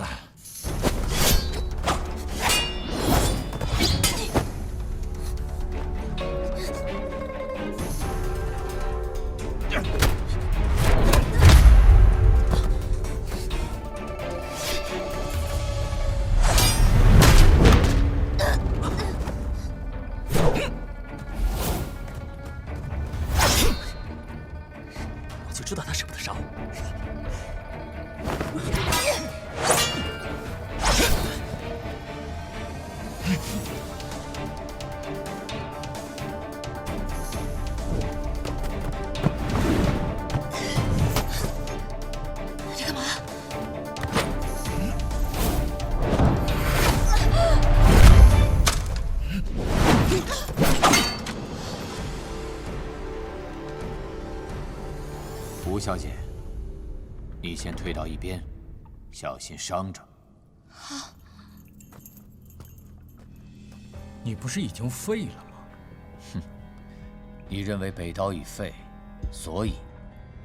我就知道他舍不得杀我。你干嘛？吴小姐，你先退到一边，小心伤着。好。你不是已经废了吗？哼，你認為北刀已廢，所以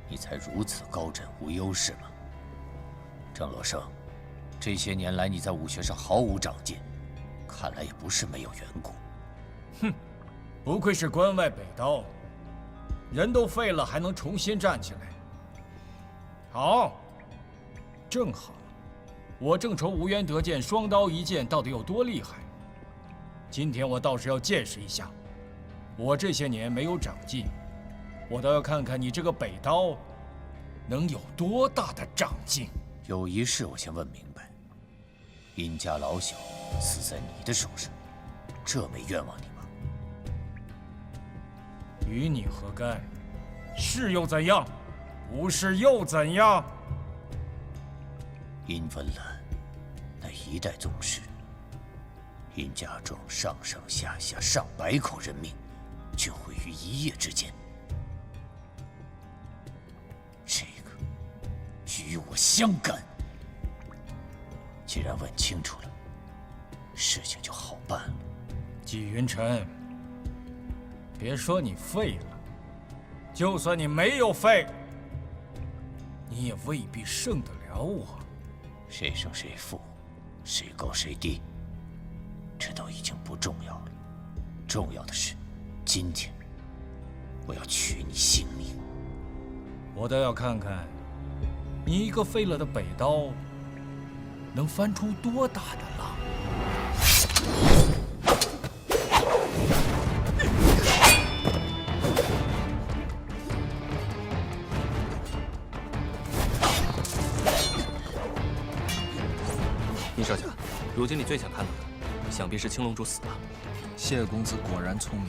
你才如此高枕無憂是嗎？鄭羅生，這些年來你在武學上毫無長進，看來也不是沒有緣故。哼，不愧是關外北刀，人都廢了還能重新站起來。好，正好，我正愁無緣得見雙刀一劍到底有多厲害。今天我倒是要見識一下，我這些年沒有長進，我倒要看看你這個北刀能有多大的長進。有一事我先問明白，殷家老小死在你的手上，這沒冤枉你嗎？與你何干？是又怎樣？不是又怎樣？殷文蘭，乃一代宗師，殷家莊上上下下上百口人命，就毀於一夜之間。這個與我相干。既然問清楚了，事情就好辦了。紀雲辰，別說你廢了，就算你沒有廢，你也未必勝得了我。誰勝誰負，誰高誰低，這都已經不重要了。重要的是，今天我要取你性命。我倒要看看，你一個廢了的北刀，能翻出多大的浪？殷少侠，如今你最想看到的，想必是青龍主死了。謝公子果然聰明。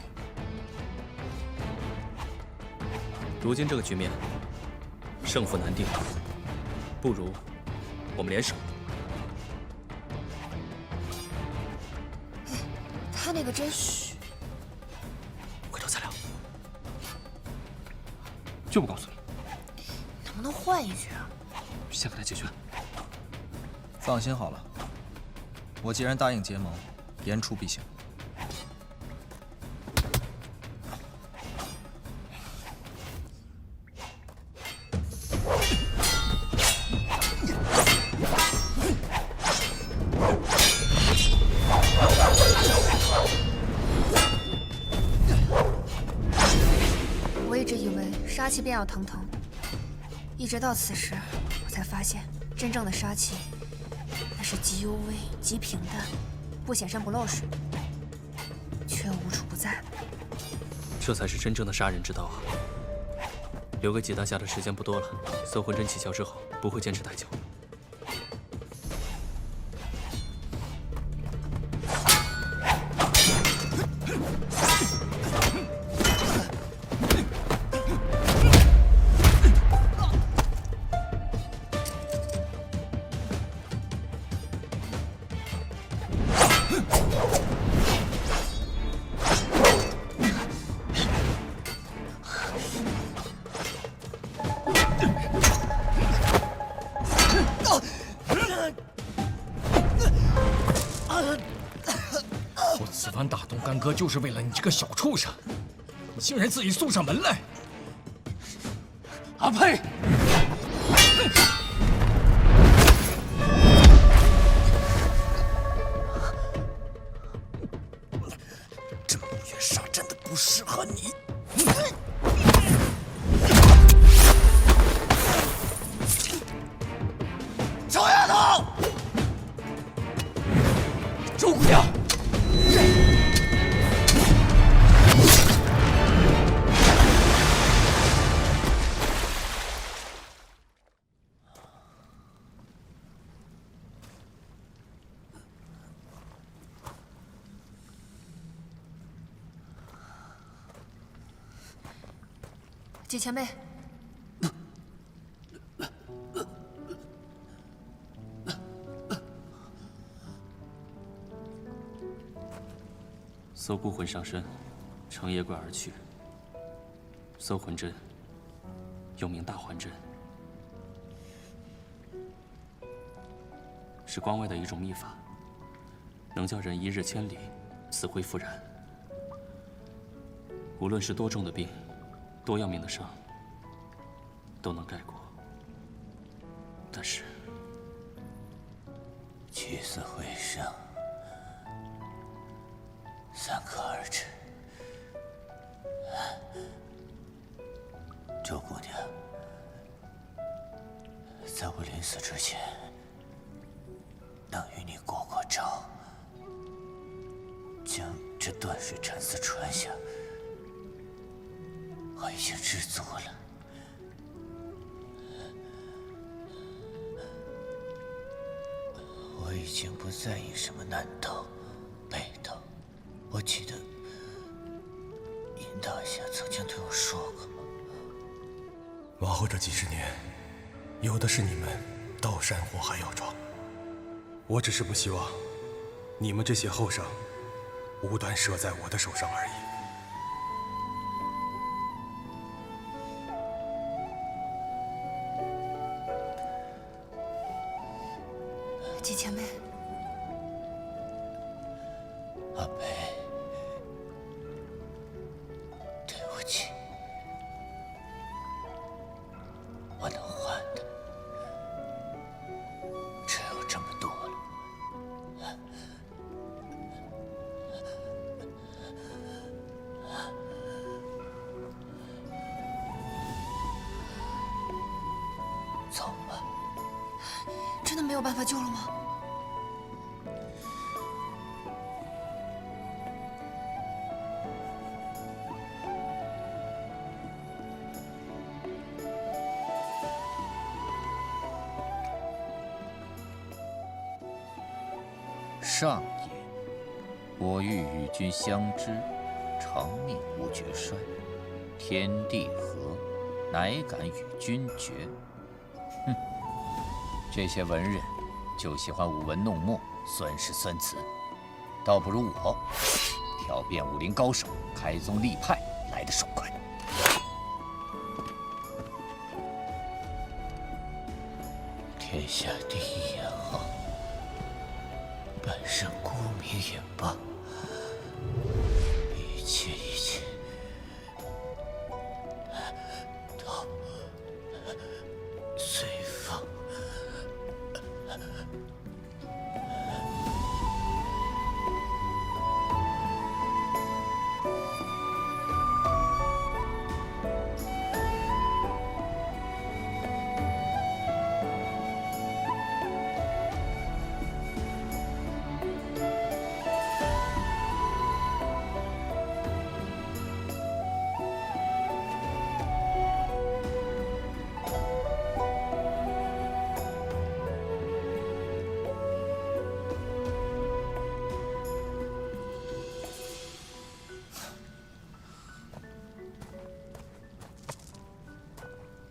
如今這個局面，勝負難定，不如我们联手。他那个真虚，回头再聊。就不告诉你，能不能换一句啊？先给他解决。放心好了，我既然答应结盟，言出必行。我一直以为杀气便要腾腾，一直到此时，我才发现真正的杀气。 那是极幽微、极平淡，不显山不露水，却无处不在。这才是真正的杀人之道啊！留给几大侠的时间不多了，搜魂针起效之后，不会坚持太久。此番大动干戈，就是为了你这个小畜生！你竟然自己送上门来！阿呸！这墓穴杀真的不适合你。臭丫头！周姑娘！ 季前辈，搜孤魂上身，乘夜怪而去。搜魂针，又名大还针，是关外的一种秘法，能叫人一日千里，死灰复燃。无论是多重的病。 多要命的伤都能盖过，但是起死回生，3可而止。周姑娘，在我临死之前，能与你过招，将这断水禅寺传下。 我已经知足了。我已经不在意什么南道、北道。我记得殷大侠曾经对我说过，往后这几十年，有的是你们刀山火海要撞。我只是不希望你们这些后生无端折在我的手上而已。 季前辈，阿培，对不起，我能换的只有这么多了。走吧。真的没有办法救了吗？ 上也，我欲与君相知，长命无绝衰。天地合，乃敢与君绝。哼！这些文人就喜歡舞文弄墨，酸詩酸詞，倒不如我挑遍武林高手，開宗立派來得爽快。天下第一眼好，半生沽名也罷，一切都随放。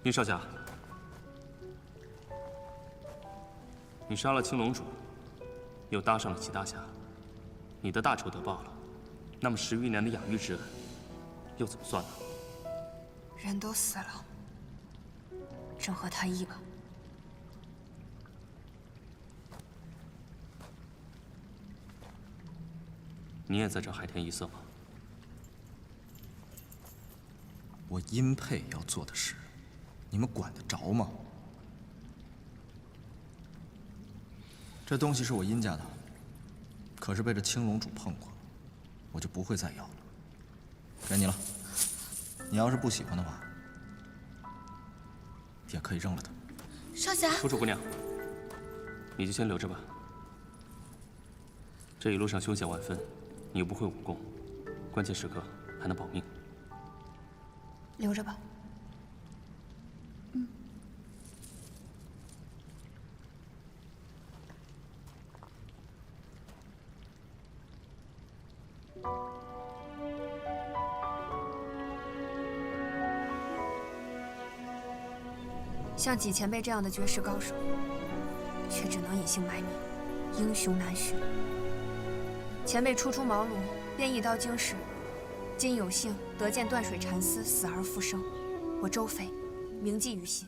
宁少侠，你杀了青龙主，又搭上了齐大侠，你的大仇得報了。那麼10余年的養育之恩，又怎麼算呢？人都死了，正合他意吧。你也在这海天一色吗？我殷配要做的事，你们管得着吗？这東西是我殷家的，可是被這青龍主碰過，我就不會再要了。給你了，你要是不喜歡的話，也可以扔了它。少俠，楚楚姑娘，你就先留着吧。這一路上凶險萬分，你又不會武功，關鍵時刻還能保命。留着吧。像几前輩這樣的絕世高手，卻只能隱姓埋名，英雄難尋。前輩初出茅廬，便一刀經世，今有幸得見斷水禪師死而復生，我周飛銘記於心。